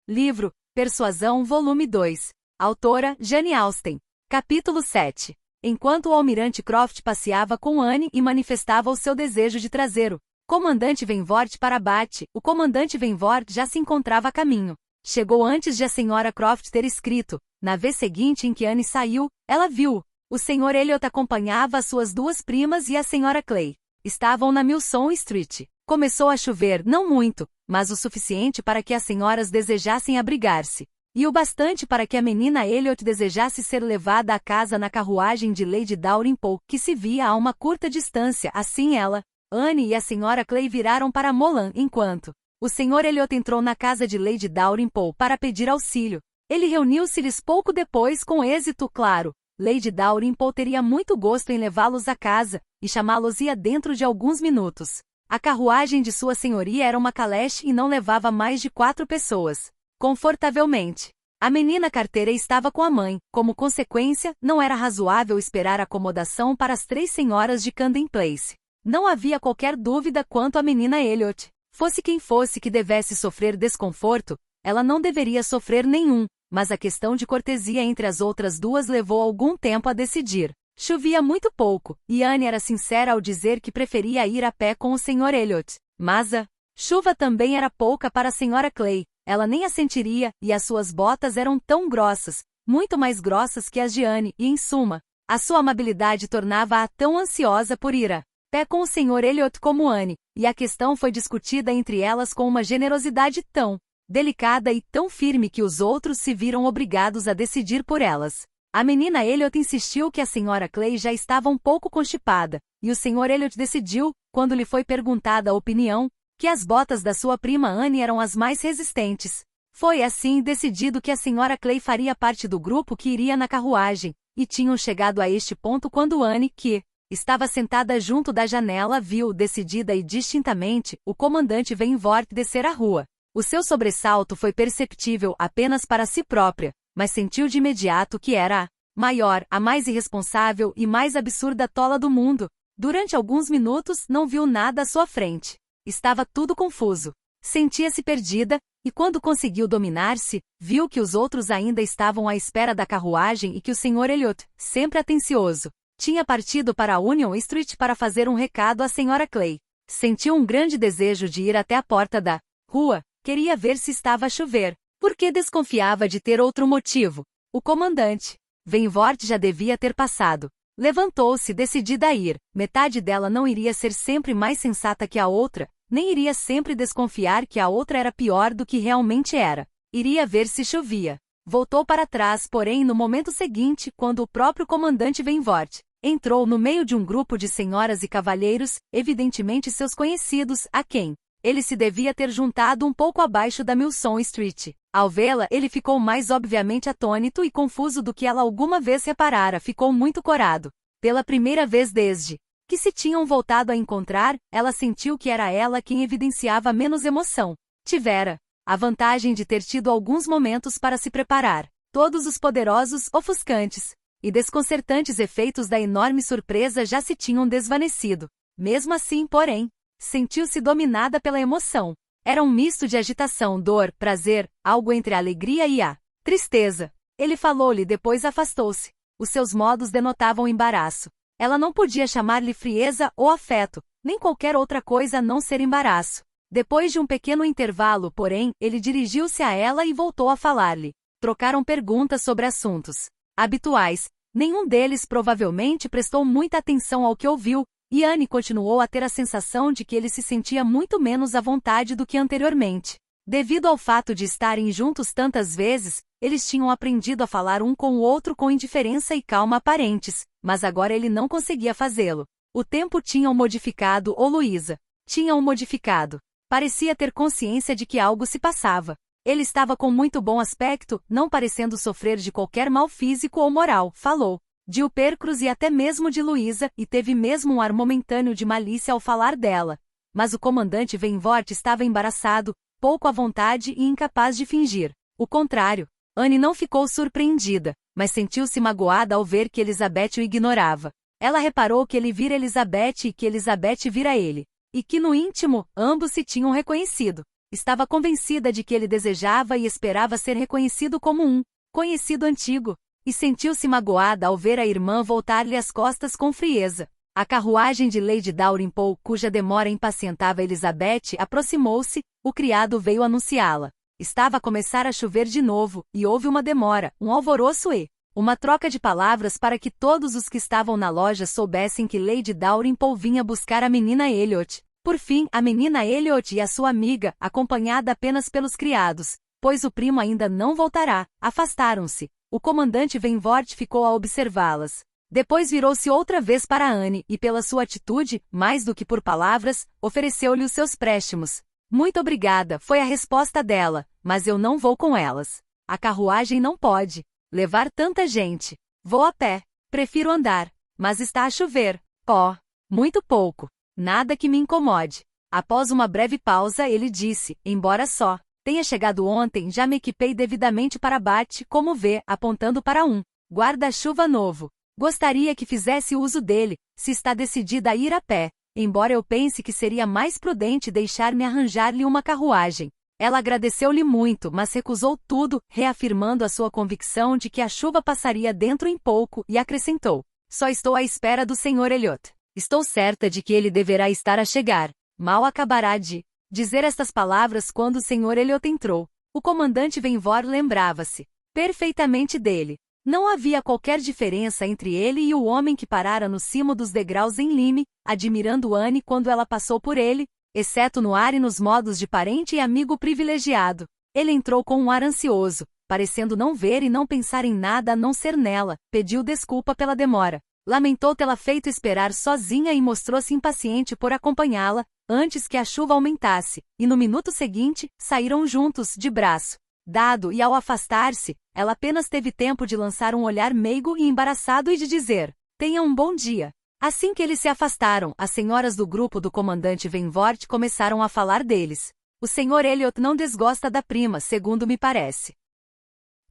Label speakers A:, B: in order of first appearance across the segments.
A: Livro, Persuasão, volume 2. Autora, Jane Austen. Capítulo 7. Enquanto o almirante Croft passeava com Anne e manifestava o seu desejo de trazer o comandante Venvort para Bath, o comandante Venvort já se encontrava a caminho. Chegou antes de a senhora Croft ter escrito. Na vez seguinte em que Anne saiu, ela viu. O Sr. Elliot acompanhava as suas duas primas e a senhora Clay. Estavam na Milson Street. Começou a chover, não muito, mas o suficiente para que as senhoras desejassem abrigar-se. E o bastante para que a menina Elliot desejasse ser levada à casa na carruagem de Lady Dalrymple, que se via a uma curta distância. Assim ela, Anne e a senhora Clay viraram para Molan enquanto o Sr. Elliot entrou na casa de Lady Dalrymple para pedir auxílio. Ele reuniu-se-lhes pouco depois com êxito claro. Lady Dalrymple teria muito gosto em levá-los à casa, e chamá-los-ia dentro de alguns minutos. A carruagem de sua senhoria era uma caleche e não levava mais de 4 pessoas. Confortavelmente. A menina carteira estava com a mãe, como consequência, não era razoável esperar acomodação para as 3 senhoras de Camden Place. Não havia qualquer dúvida quanto à menina Elliot. Fosse quem fosse que devesse sofrer desconforto, ela não deveria sofrer nenhum, mas a questão de cortesia entre as outras duas levou algum tempo a decidir. Chovia muito pouco, e Anne era sincera ao dizer que preferia ir a pé com o Sr. Elliot. Mas a chuva também era pouca para a senhora Clay. Ela nem a sentiria, e as suas botas eram tão grossas, muito mais grossas que as de Anne, e em suma, a sua amabilidade tornava-a tão ansiosa por ir a pé com o Sr. Elliot como Anne, e a questão foi discutida entre elas com uma generosidade tão delicada e tão firme que os outros se viram obrigados a decidir por elas. A menina Elliot insistiu que a senhora Clay já estava um pouco constipada, e o Sr. Elliot decidiu, quando lhe foi perguntada a opinião, que as botas da sua prima Anne eram as mais resistentes. Foi assim decidido que a senhora Clay faria parte do grupo que iria na carruagem, e tinham chegado a este ponto quando Anne, que estava sentada junto da janela, viu, decidida e distintamente, o comandante Venvort descer a rua. O seu sobressalto foi perceptível apenas para si própria, mas sentiu de imediato que era a maior, a mais irresponsável e mais absurda tola do mundo. Durante alguns minutos não viu nada à sua frente. Estava tudo confuso. Sentia-se perdida, e quando conseguiu dominar-se, viu que os outros ainda estavam à espera da carruagem e que o Sr. Elliot, sempre atencioso, tinha partido para a Union Street para fazer um recado à senhora Clay. Sentiu um grande desejo de ir até a porta da rua. Queria ver se estava a chover, porque desconfiava de ter outro motivo. O comandante Venvort já devia ter passado. Levantou-se decidida a ir. Metade dela não iria ser sempre mais sensata que a outra, nem iria sempre desconfiar que a outra era pior do que realmente era. Iria ver se chovia. Voltou para trás, porém, no momento seguinte, quando o próprio comandante Venvort entrou no meio de um grupo de senhoras e cavalheiros, evidentemente seus conhecidos, a quem ele se devia ter juntado um pouco abaixo da Milson Street. Ao vê-la, ele ficou mais obviamente atônito e confuso do que ela alguma vez reparara. Ficou muito corado. Pela primeira vez desde que se tinham voltado a encontrar, ela sentiu que era ela quem evidenciava menos emoção. Tivera a vantagem de ter tido alguns momentos para se preparar. Todos os poderosos, ofuscantes e desconcertantes efeitos da enorme surpresa já se tinham desvanecido. Mesmo assim, porém, sentiu-se dominada pela emoção. Era um misto de agitação, dor, prazer, algo entre a alegria e a tristeza. Ele falou-lhe, depois afastou-se. Os seus modos denotavam embaraço. Ela não podia chamar-lhe frieza ou afeto, nem qualquer outra coisa a não ser embaraço. Depois de um pequeno intervalo, porém, ele dirigiu-se a ela e voltou a falar-lhe. Trocaram perguntas sobre assuntos habituais. Nenhum deles provavelmente prestou muita atenção ao que ouviu, e Anne continuou a ter a sensação de que ele se sentia muito menos à vontade do que anteriormente. Devido ao fato de estarem juntos tantas vezes, eles tinham aprendido a falar um com o outro com indiferença e calma aparentes, mas agora ele não conseguia fazê-lo. O tempo tinha-o modificado, ou Luísa tinha-o modificado. Parecia ter consciência de que algo se passava. Ele estava com muito bom aspecto, não parecendo sofrer de qualquer mal físico ou moral. Falou de Uppercross e até mesmo de Luísa, e teve mesmo um ar momentâneo de malícia ao falar dela. Mas o comandante Venvort estava embaraçado, pouco à vontade e incapaz de fingir. O contrário. Anne não ficou surpreendida, mas sentiu-se magoada ao ver que Elizabeth o ignorava. Ela reparou que ele vira Elizabeth e que Elizabeth vira ele, e que no íntimo, ambos se tinham reconhecido. Estava convencida de que ele desejava e esperava ser reconhecido como um conhecido antigo, e sentiu-se magoada ao ver a irmã voltar-lhe as costas com frieza. A carruagem de Lady Dalrymple, cuja demora impacientava Elizabeth, aproximou-se, o criado veio anunciá-la. Estava a começar a chover de novo, e houve uma demora, um alvoroço e uma troca de palavras para que todos os que estavam na loja soubessem que Lady Dalrymple vinha buscar a menina Elliot. Por fim, a menina Elliot e a sua amiga, acompanhada apenas pelos criados, pois o primo ainda não voltará, afastaram-se. O comandante Venvort ficou a observá-las. Depois virou-se outra vez para Anne e, pela sua atitude, mais do que por palavras, ofereceu-lhe os seus préstimos. Muito obrigada, foi a resposta dela, mas eu não vou com elas. A carruagem não pode levar tanta gente. Vou a pé. Prefiro andar. Mas está a chover. Oh, muito pouco. Nada que me incomode. Após uma breve pausa, ele disse, embora só tenha chegado ontem, já me equipei devidamente para Bath, como vê, apontando para um guarda-chuva novo. Gostaria que fizesse uso dele, se está decidida a ir a pé, embora eu pense que seria mais prudente deixar-me arranjar-lhe uma carruagem. Ela agradeceu-lhe muito, mas recusou tudo, reafirmando a sua convicção de que a chuva passaria dentro em pouco, e acrescentou, só estou à espera do Sr. Elliot. Estou certa de que ele deverá estar a chegar. Mal acabará de dizer estas palavras quando o Sr. Elliot entrou. O comandante Venvor lembrava-se perfeitamente dele. Não havia qualquer diferença entre ele e o homem que parara no cimo dos degraus em Lyme, admirando Anne quando ela passou por ele, exceto no ar e nos modos de parente e amigo privilegiado. Ele entrou com um ar ansioso, parecendo não ver e não pensar em nada a não ser nela, pediu desculpa pela demora. Lamentou tê-la feito esperar sozinha e mostrou-se impaciente por acompanhá-la, antes que a chuva aumentasse, e no minuto seguinte, saíram juntos, de braço dado, e ao afastar-se, ela apenas teve tempo de lançar um olhar meigo e embaraçado e de dizer, tenha um bom dia. Assim que eles se afastaram, as senhoras do grupo do comandante Venvort começaram a falar deles. O Sr. Elliot não desgosta da prima, segundo me parece.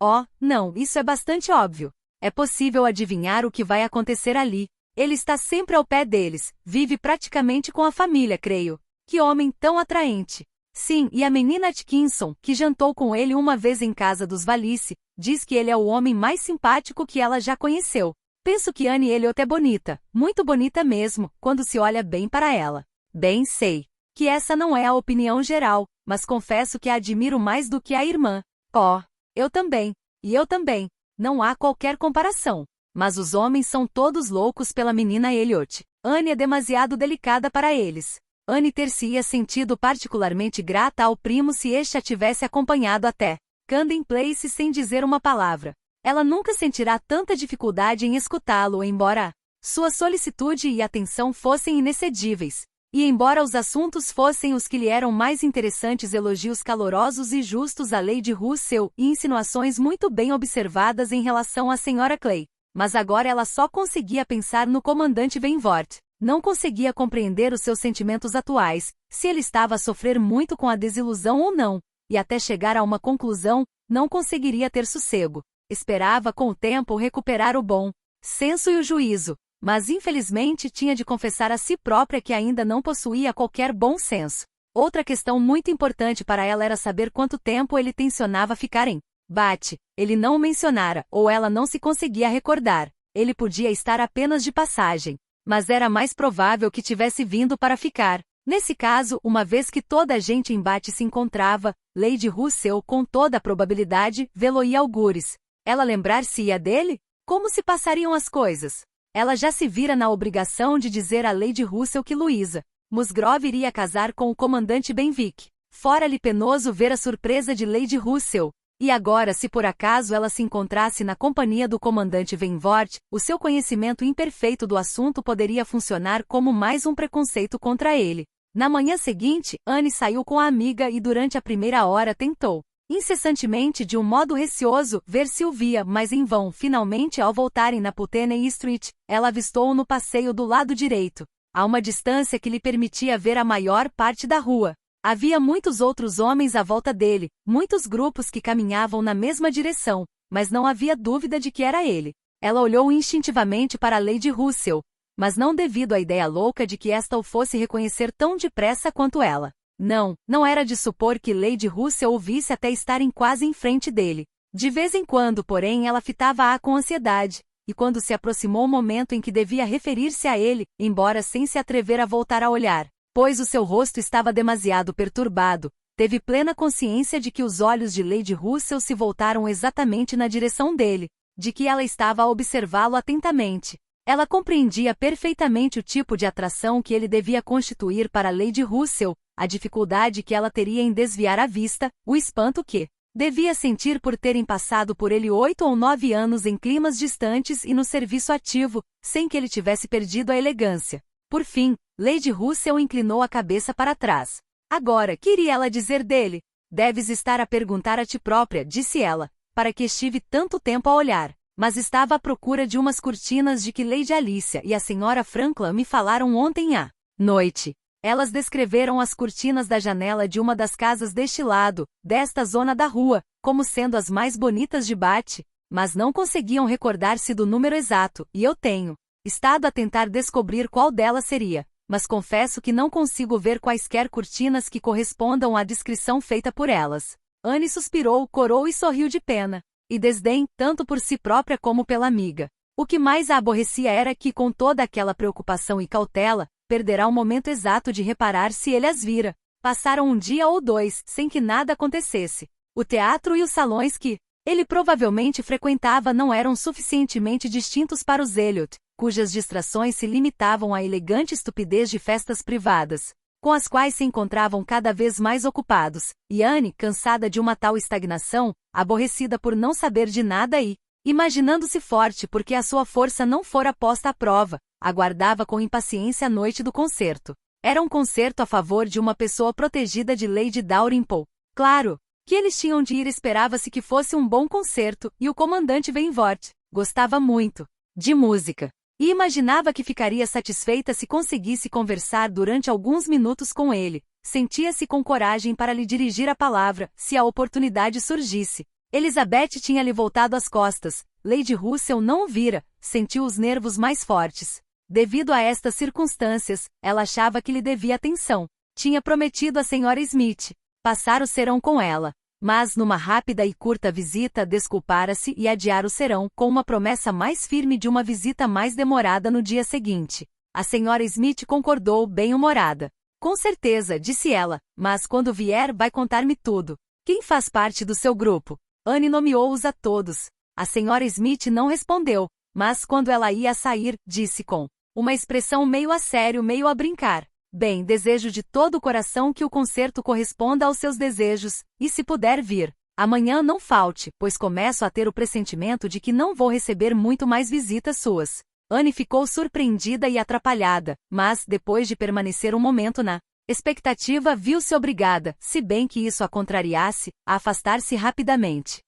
A: Oh, não, isso é bastante óbvio. É possível adivinhar o que vai acontecer ali. Ele está sempre ao pé deles, vive praticamente com a família, creio. Que homem tão atraente. Sim, e a menina Atkinson, que jantou com ele uma vez em casa dos Valice, diz que ele é o homem mais simpático que ela já conheceu. Penso que Anne Elliot é bonita, muito bonita mesmo, quando se olha bem para ela. Bem sei que essa não é a opinião geral, mas confesso que a admiro mais do que a irmã. Oh, eu também. E eu também. Não há qualquer comparação. Mas os homens são todos loucos pela menina Elliot. Anne é demasiado delicada para eles. Anne ter-se-ia sentido particularmente grata ao primo se este a tivesse acompanhado até Camden Place sem dizer uma palavra. Ela nunca sentirá tanta dificuldade em escutá-lo, embora sua solicitude e atenção fossem inexcedíveis. E embora os assuntos fossem os que lhe eram mais interessantes, elogios calorosos e justos a Lady Russell e insinuações muito bem observadas em relação à Sra. Clay. Mas agora ela só conseguia pensar no comandante Venvort. Não conseguia compreender os seus sentimentos atuais, se ele estava a sofrer muito com a desilusão ou não, e até chegar a uma conclusão, não conseguiria ter sossego. Esperava com o tempo recuperar o bom senso e o juízo, mas infelizmente tinha de confessar a si própria que ainda não possuía qualquer bom senso. Outra questão muito importante para ela era saber quanto tempo ele tencionava ficar em Bath. Ele não o mencionara, ou ela não se conseguia recordar. Ele podia estar apenas de passagem. Mas era mais provável que tivesse vindo para ficar. Nesse caso, uma vez que toda a gente em Bath se encontrava, Lady Russell, com toda a probabilidade, vê-lo-ia algures. Ela lembrar-se-ia dele? Como se passariam as coisas? Ela já se vira na obrigação de dizer a Lady Russell que Louisa Musgrove iria casar com o comandante Benwick. Fora-lhe penoso ver a surpresa de Lady Russell. E agora, se por acaso ela se encontrasse na companhia do comandante Venvort, o seu conhecimento imperfeito do assunto poderia funcionar como mais um preconceito contra ele. Na manhã seguinte, Anne saiu com a amiga e durante a primeira hora tentou, incessantemente de um modo receoso, ver Sylvia, mas em vão. Finalmente, ao voltarem na Putney Street, ela avistou-o no passeio do lado direito, a uma distância que lhe permitia ver a maior parte da rua. Havia muitos outros homens à volta dele, muitos grupos que caminhavam na mesma direção, mas não havia dúvida de que era ele. Ela olhou instintivamente para Lady Russell, mas não devido à ideia louca de que esta o fosse reconhecer tão depressa quanto ela. Não era de supor que Lady Russell ouvisse até estarem quase em frente dele. De vez em quando, porém, ela fitava-a com ansiedade, e quando se aproximou o momento em que devia referir-se a ele, embora sem se atrever a voltar a olhar, pois o seu rosto estava demasiado perturbado, teve plena consciência de que os olhos de Lady Russell se voltaram exatamente na direção dele, de que ela estava a observá-lo atentamente. Ela compreendia perfeitamente o tipo de atração que ele devia constituir para Lady Russell, a dificuldade que ela teria em desviar a vista, o espanto que devia sentir por terem passado por ele 8 ou 9 anos em climas distantes e no serviço ativo, sem que ele tivesse perdido a elegância. Por fim, Lady Russell inclinou a cabeça para trás. Agora, que iria ela dizer dele? Deves estar a perguntar a ti própria, disse ela, para que estive tanto tempo a olhar. Mas estava à procura de umas cortinas de que Lady Alicia e a Sra. Franklin me falaram ontem à noite. Elas descreveram as cortinas da janela de uma das casas deste lado, desta zona da rua, como sendo as mais bonitas de Bath, mas não conseguiam recordar-se do número exato, e eu tenho estado a tentar descobrir qual delas seria, mas confesso que não consigo ver quaisquer cortinas que correspondam à descrição feita por elas. Anne suspirou, corou e sorriu de pena e desdém, tanto por si própria como pela amiga. O que mais a aborrecia era que, com toda aquela preocupação e cautela, perderá o momento exato de reparar se ele as vira. Passaram um dia ou dois, sem que nada acontecesse. O teatro e os salões que ele provavelmente frequentava não eram suficientemente distintos para os Elliot, cujas distrações se limitavam à elegante estupidez de festas privadas, com as quais se encontravam cada vez mais ocupados, e Anne, cansada de uma tal estagnação, aborrecida por não saber de nada e, imaginando-se forte porque a sua força não fora posta à prova, aguardava com impaciência a noite do concerto. Era um concerto a favor de uma pessoa protegida de Lady Dalrymple. Claro, que eles tinham de ir, esperava-se que fosse um bom concerto, e o comandante Benvort gostava muito de música. E imaginava que ficaria satisfeita se conseguisse conversar durante alguns minutos com ele. Sentia-se com coragem para lhe dirigir a palavra, se a oportunidade surgisse. Elizabeth tinha-lhe voltado as costas. Lady Russell não o vira, sentiu os nervos mais fortes. Devido a estas circunstâncias, ela achava que lhe devia atenção. Tinha prometido à Sra. Smith passar o serão com ela. Mas, numa rápida e curta visita, desculpara-se e adiar o serão, com uma promessa mais firme de uma visita mais demorada no dia seguinte. A Sra. Smith concordou, bem-humorada. Com certeza, disse ela, mas quando vier vai contar-me tudo. Quem faz parte do seu grupo? Anne nomeou-os a todos. A Sra. Smith não respondeu, mas quando ela ia sair, disse com uma expressão meio a sério, meio a brincar. Bem, desejo de todo o coração que o concerto corresponda aos seus desejos, e se puder vir amanhã não falte, pois começo a ter o pressentimento de que não vou receber muito mais visitas suas. Anne ficou surpreendida e atrapalhada, mas, depois de permanecer um momento na expectativa, viu-se obrigada, se bem que isso a contrariasse, a afastar-se rapidamente.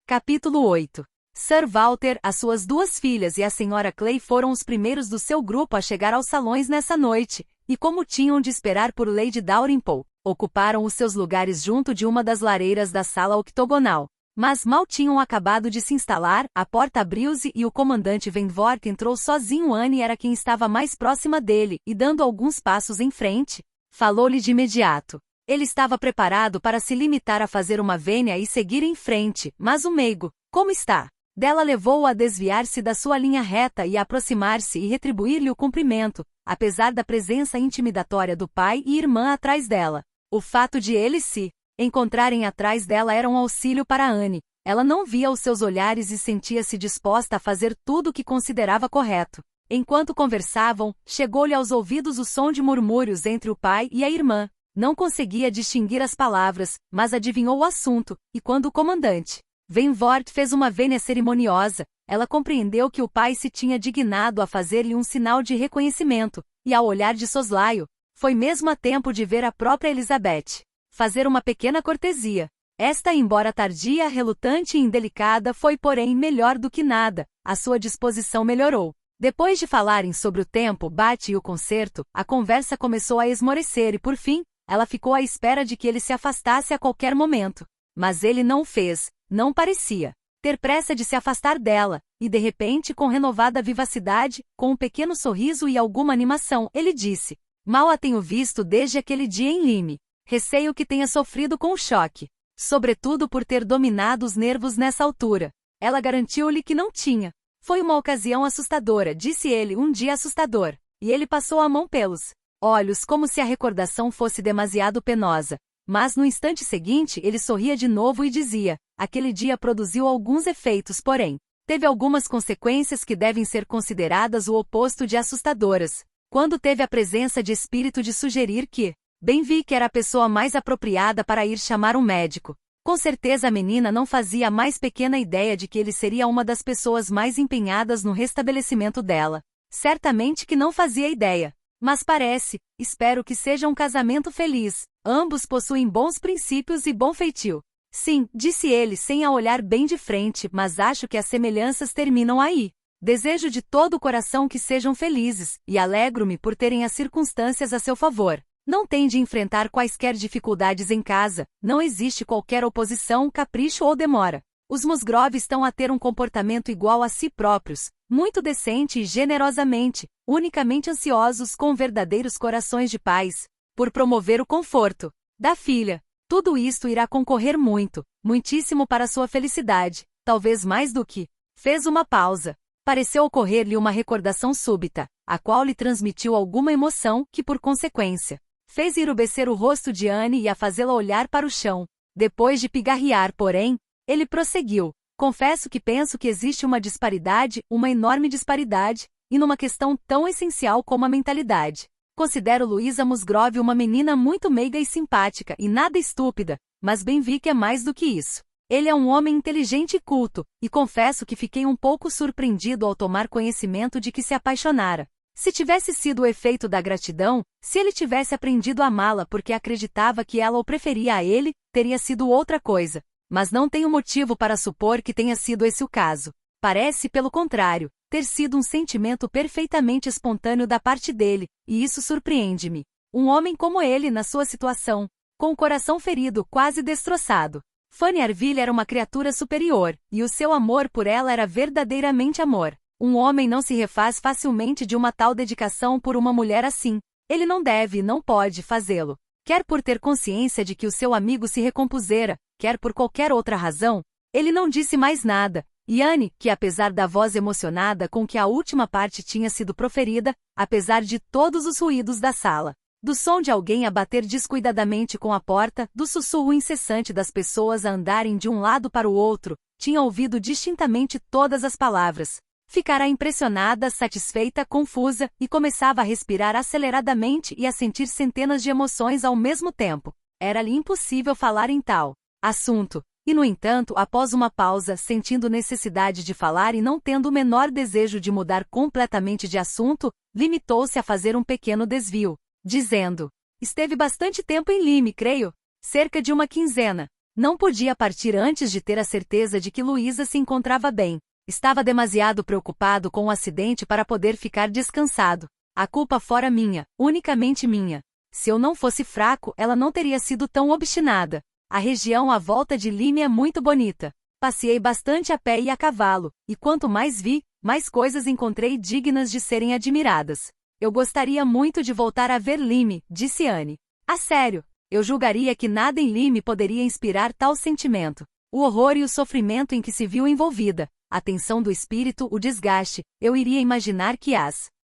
A: Capítulo 8. Sir Walter, as suas 2 filhas e a Sra. Clay foram os primeiros do seu grupo a chegar aos salões nessa noite, e como tinham de esperar por Lady Dalrymple, ocuparam os seus lugares junto de uma das lareiras da sala octogonal. Mas mal tinham acabado de se instalar, a porta abriu-se e o comandante Benvort entrou sozinho. Anne era quem estava mais próxima dele, e dando alguns passos em frente, falou-lhe de imediato. Ele estava preparado para se limitar a fazer uma vênia e seguir em frente, mas o meigo, como está? Dela levou-o a desviar-se da sua linha reta e a aproximar-se e retribuir-lhe o cumprimento, apesar da presença intimidatória do pai e irmã atrás dela. O fato de eles se encontrarem atrás dela era um auxílio para Anne. Ela não via os seus olhares e sentia-se disposta a fazer tudo o que considerava correto. Enquanto conversavam, chegou-lhe aos ouvidos o som de murmúrios entre o pai e a irmã. Não conseguia distinguir as palavras, mas adivinhou o assunto, e quando o comandante Benvort fez uma vênia cerimoniosa, ela compreendeu que o pai se tinha dignado a fazer-lhe um sinal de reconhecimento, e ao olhar de soslaio, foi mesmo a tempo de ver a própria Elizabeth fazer uma pequena cortesia. Esta, embora tardia, relutante e indelicada, foi porém melhor do que nada. A sua disposição melhorou. Depois de falarem sobre o tempo, Bath e o concerto, a conversa começou a esmorecer e, por fim, ela ficou à espera de que ele se afastasse a qualquer momento. Mas ele não o fez, não parecia ter pressa de se afastar dela, e de repente, com renovada vivacidade, com um pequeno sorriso e alguma animação, ele disse: Mal a tenho visto desde aquele dia em Lime. Receio que tenha sofrido com o choque. Sobretudo por ter dominado os nervos nessa altura. Ela garantiu-lhe que não tinha. Foi uma ocasião assustadora, disse ele, um dia assustador. E ele passou a mão pelos olhos como se a recordação fosse demasiado penosa. Mas no instante seguinte ele sorria de novo e dizia, aquele dia produziu alguns efeitos, porém, teve algumas consequências que devem ser consideradas o oposto de assustadoras. Quando teve a presença de espírito de sugerir que, bem vi que era a pessoa mais apropriada para ir chamar um médico. Com certeza a menina não fazia a mais pequena ideia de que ele seria uma das pessoas mais empenhadas no restabelecimento dela. Certamente que não fazia ideia. Mas parece, espero que seja um casamento feliz. Ambos possuem bons princípios e bom feitio. Sim, disse ele sem a olhar bem de frente, mas acho que as semelhanças terminam aí. Desejo de todo o coração que sejam felizes, e alegro-me por terem as circunstâncias a seu favor. Não tem de enfrentar quaisquer dificuldades em casa, não existe qualquer oposição, capricho ou demora. Os Musgrove estão a ter um comportamento igual a si próprios, muito decente e generosamente, unicamente ansiosos com verdadeiros corações de pais, por promover o conforto da filha. Tudo isto irá concorrer muito, muitíssimo para sua felicidade, talvez mais do que. Fez uma pausa. Pareceu ocorrer-lhe uma recordação súbita, a qual lhe transmitiu alguma emoção que, por consequência, fez enrubescer o rosto de Anne e a fazê-la olhar para o chão. Depois de pigarrear, porém, ele prosseguiu. Confesso que penso que existe uma disparidade, uma enorme disparidade, e numa questão tão essencial como a mentalidade. Considero Louisa Musgrove uma menina muito meiga e simpática, e nada estúpida, mas bem vi que é mais do que isso. Ele é um homem inteligente e culto, e confesso que fiquei um pouco surpreendido ao tomar conhecimento de que se apaixonara. Se tivesse sido o efeito da gratidão, se ele tivesse aprendido a amá-la porque acreditava que ela o preferia a ele, teria sido outra coisa. Mas não tenho motivo para supor que tenha sido esse o caso. Parece, pelo contrário, ter sido um sentimento perfeitamente espontâneo da parte dele, e isso surpreende-me. Um homem como ele na sua situação, com o coração ferido, quase destroçado. Fanny Arville era uma criatura superior, e o seu amor por ela era verdadeiramente amor. Um homem não se refaz facilmente de uma tal dedicação por uma mulher assim. Ele não deve e não pode fazê-lo. Quer por ter consciência de que o seu amigo se recompusera, quer por qualquer outra razão, ele não disse mais nada. E Anne, que apesar da voz emocionada com que a última parte tinha sido proferida, apesar de todos os ruídos da sala, do som de alguém a bater descuidadamente com a porta, do sussurro incessante das pessoas a andarem de um lado para o outro, tinha ouvido distintamente todas as palavras. Ficara impressionada, satisfeita, confusa, e começava a respirar aceleradamente e a sentir centenas de emoções ao mesmo tempo. Era-lhe impossível falar em tal assunto. E, no entanto, após uma pausa, sentindo necessidade de falar e não tendo o menor desejo de mudar completamente de assunto, limitou-se a fazer um pequeno desvio, dizendo: esteve bastante tempo em Lime, creio. Cerca de uma quinzena. Não podia partir antes de ter a certeza de que Louisa se encontrava bem. Estava demasiado preocupado com o acidente para poder ficar descansado. A culpa fora minha, unicamente minha. Se eu não fosse fraco, ela não teria sido tão obstinada. A região à volta de Lime é muito bonita. Passeei bastante a pé e a cavalo, e quanto mais vi, mais coisas encontrei dignas de serem admiradas. Eu gostaria muito de voltar a ver Lime, disse Anne. A sério, eu julgaria que nada em Lime poderia inspirar tal sentimento. O horror e o sofrimento em que se viu envolvida, a tensão do espírito, o desgaste, eu iria imaginar que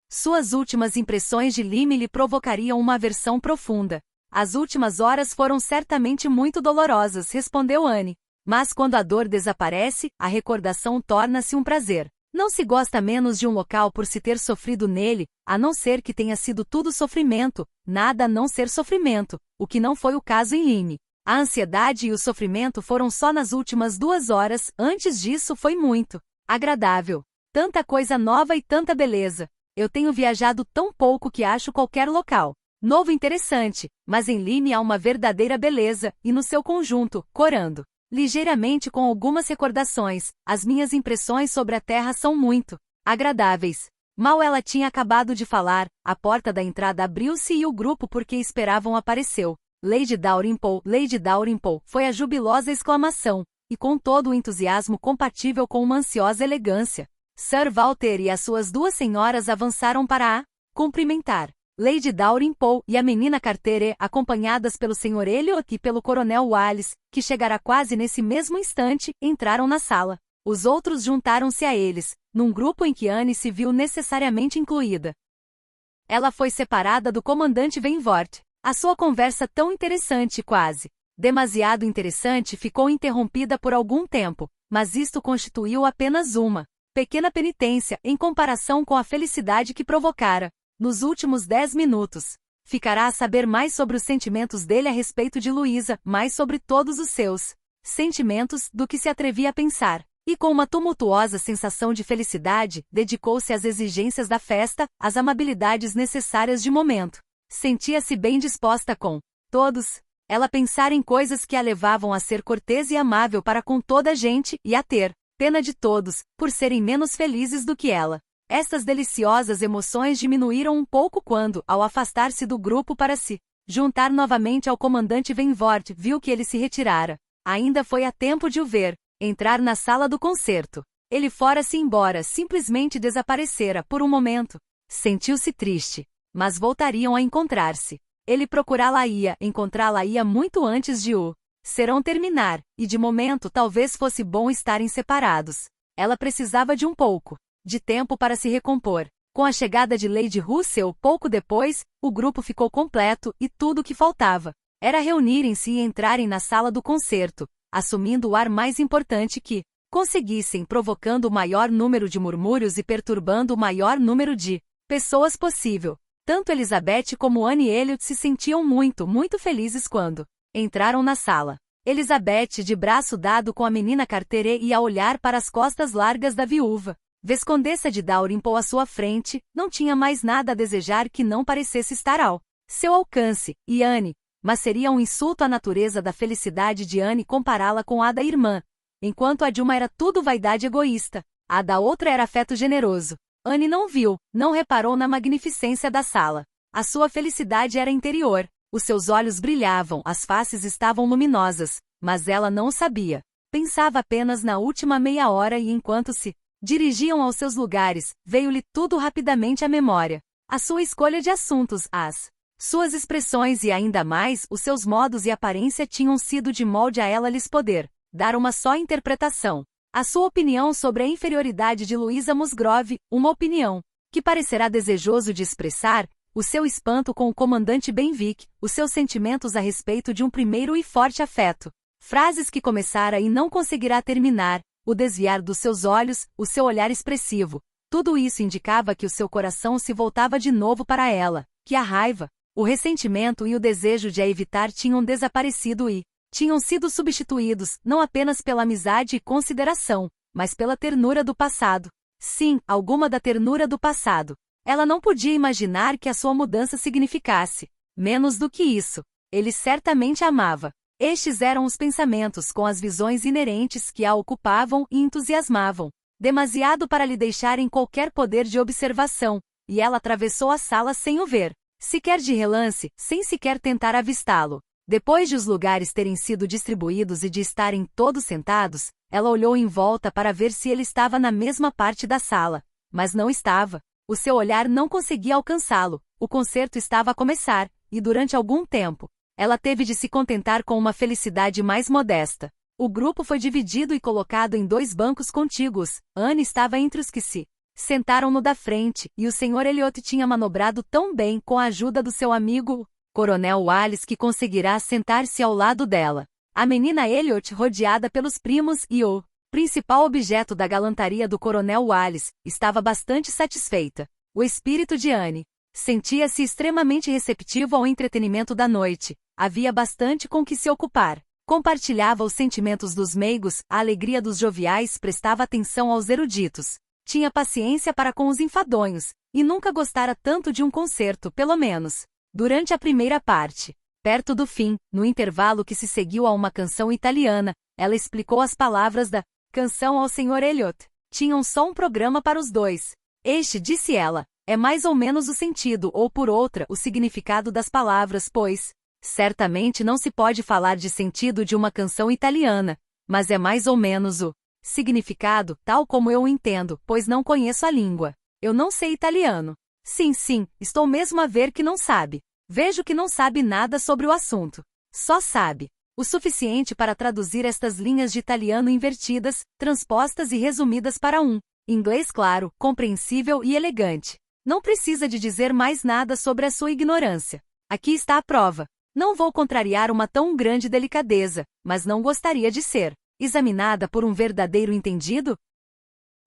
A: suas últimas impressões de Lime lhe provocariam uma aversão profunda. As últimas horas foram certamente muito dolorosas, respondeu Anne. Mas quando a dor desaparece, a recordação torna-se um prazer. Não se gosta menos de um local por se ter sofrido nele, a não ser que tenha sido tudo sofrimento, nada a não ser sofrimento, o que não foi o caso em Lime. A ansiedade e o sofrimento foram só nas últimas 2 horas, antes disso foi muito agradável. Tanta coisa nova e tanta beleza. Eu tenho viajado tão pouco que acho qualquer local novo interessante, mas em Lime há uma verdadeira beleza, e no seu conjunto, corando ligeiramente com algumas recordações, as minhas impressões sobre a terra são muito agradáveis. Mal ela tinha acabado de falar, a porta da entrada abriu-se e o grupo por que esperavam apareceu. Lady Dalrymple, foi a jubilosa exclamação, e com todo o entusiasmo compatível com uma ansiosa elegância. Sir Walter e as suas 2 senhoras avançaram para a cumprimentar. Lady Dalrymple e a menina Cartere, acompanhadas pelo Sr. Elliot e pelo Coronel Wallis, que chegará quase nesse mesmo instante, entraram na sala. Os outros juntaram-se a eles, num grupo em que Anne se viu necessariamente incluída. Ela foi separada do comandante Venvort. A sua conversa tão interessante quase, demasiado interessante ficou interrompida por algum tempo, mas isto constituiu apenas uma pequena penitência em comparação com a felicidade que provocara. Nos últimos 10 minutos, ficará a saber mais sobre os sentimentos dele a respeito de Luísa, mais sobre todos os seus sentimentos do que se atrevia a pensar. E com uma tumultuosa sensação de felicidade, dedicou-se às exigências da festa, às amabilidades necessárias de momento. Sentia-se bem disposta com todos. Ela pensara em coisas que a levavam a ser cortês e amável para com toda a gente e a ter pena de todos, por serem menos felizes do que ela. Estas deliciosas emoções diminuíram um pouco quando, ao afastar-se do grupo para se juntar novamente ao comandante Venvort, viu que ele se retirara. Ainda foi a tempo de o ver entrar na sala do concerto. Ele fora-se embora, simplesmente desaparecera por um momento. Sentiu-se triste, mas voltariam a encontrar-se. Ele procurá-la-ia, encontrá-la-ia muito antes de o serão terminar, e de momento talvez fosse bom estarem separados. Ela precisava de um pouco de tempo para se recompor. Com a chegada de Lady Russell, pouco depois, o grupo ficou completo e tudo o que faltava era reunirem-se e entrarem na sala do concerto, assumindo o ar mais importante que conseguissem, provocando o maior número de murmúrios e perturbando o maior número de pessoas possível. Tanto Elizabeth como Anne Elliot se sentiam muito, muito felizes quando entraram na sala. Elizabeth de braço dado com a menina Cartere e a olhar para as costas largas da viúva Viscondessa de Dalrymple à sua frente, não tinha mais nada a desejar que não parecesse estar ao seu alcance, e Anne, mas seria um insulto à natureza da felicidade de Anne compará-la com a da irmã. Enquanto a de uma era tudo vaidade egoísta, a da outra era afeto generoso. Anne não viu, não reparou na magnificência da sala. A sua felicidade era interior, os seus olhos brilhavam, as faces estavam luminosas, mas ela não o sabia. Pensava apenas na última meia hora e enquanto se dirigiam aos seus lugares, veio-lhe tudo rapidamente à memória. A sua escolha de assuntos, as suas expressões e ainda mais, os seus modos e aparência tinham sido de molde a ela lhes poder dar uma só interpretação. A sua opinião sobre a inferioridade de Louisa Musgrove, uma opinião que parecerá desejoso de expressar, o seu espanto com o comandante Benwick, os seus sentimentos a respeito de um primeiro e forte afeto. Frases que começara e não conseguirá terminar, o desviar dos seus olhos, o seu olhar expressivo. Tudo isso indicava que o seu coração se voltava de novo para ela, que a raiva, o ressentimento e o desejo de a evitar tinham desaparecido e tinham sido substituídos, não apenas pela amizade e consideração, mas pela ternura do passado. Sim, alguma da ternura do passado. Ela não podia imaginar que a sua mudança significasse menos do que isso. Ele certamente a amava. Estes eram os pensamentos com as visões inerentes que a ocupavam e entusiasmavam. Demasiado para lhe deixarem qualquer poder de observação, e ela atravessou a sala sem o ver. Sequer de relance, sem sequer tentar avistá-lo. Depois de os lugares terem sido distribuídos e de estarem todos sentados, ela olhou em volta para ver se ele estava na mesma parte da sala. Mas não estava. O seu olhar não conseguia alcançá-lo. O concerto estava a começar, e durante algum tempo, ela teve de se contentar com uma felicidade mais modesta. O grupo foi dividido e colocado em 2 bancos contíguos. Anne estava entre os que se sentaram no da frente, e o Sr. Elliot tinha manobrado tão bem com a ajuda do seu amigo, Coronel Wallis, que conseguirá sentar-se ao lado dela. A menina Elliot, rodeada pelos primos e o principal objeto da galantaria do Coronel Wallis, estava bastante satisfeita. O espírito de Anne sentia-se extremamente receptivo ao entretenimento da noite. Havia bastante com que se ocupar. Compartilhava os sentimentos dos meigos, a alegria dos joviais, prestava atenção aos eruditos. Tinha paciência para com os enfadonhos, e nunca gostara tanto de um concerto, pelo menos durante a primeira parte. Perto do fim, no intervalo que se seguiu a uma canção italiana, ela explicou as palavras da canção ao Sr. Elliot. Tinham só um programa para os dois. Este, disse ela, é mais ou menos o sentido ou, por outra, o significado das palavras, pois certamente não se pode falar de sentido de uma canção italiana, mas é mais ou menos o significado, tal como eu o entendo, pois não conheço a língua. Eu não sei italiano. Sim, sim, estou mesmo a ver que não sabe. Vejo que não sabe nada sobre o assunto. Só sabe o suficiente para traduzir estas linhas de italiano invertidas, transpostas e resumidas para um inglês claro, compreensível e elegante. Não precisa de dizer mais nada sobre a sua ignorância. Aqui está a prova. Não vou contrariar uma tão grande delicadeza, mas não gostaria de ser examinada por um verdadeiro entendido?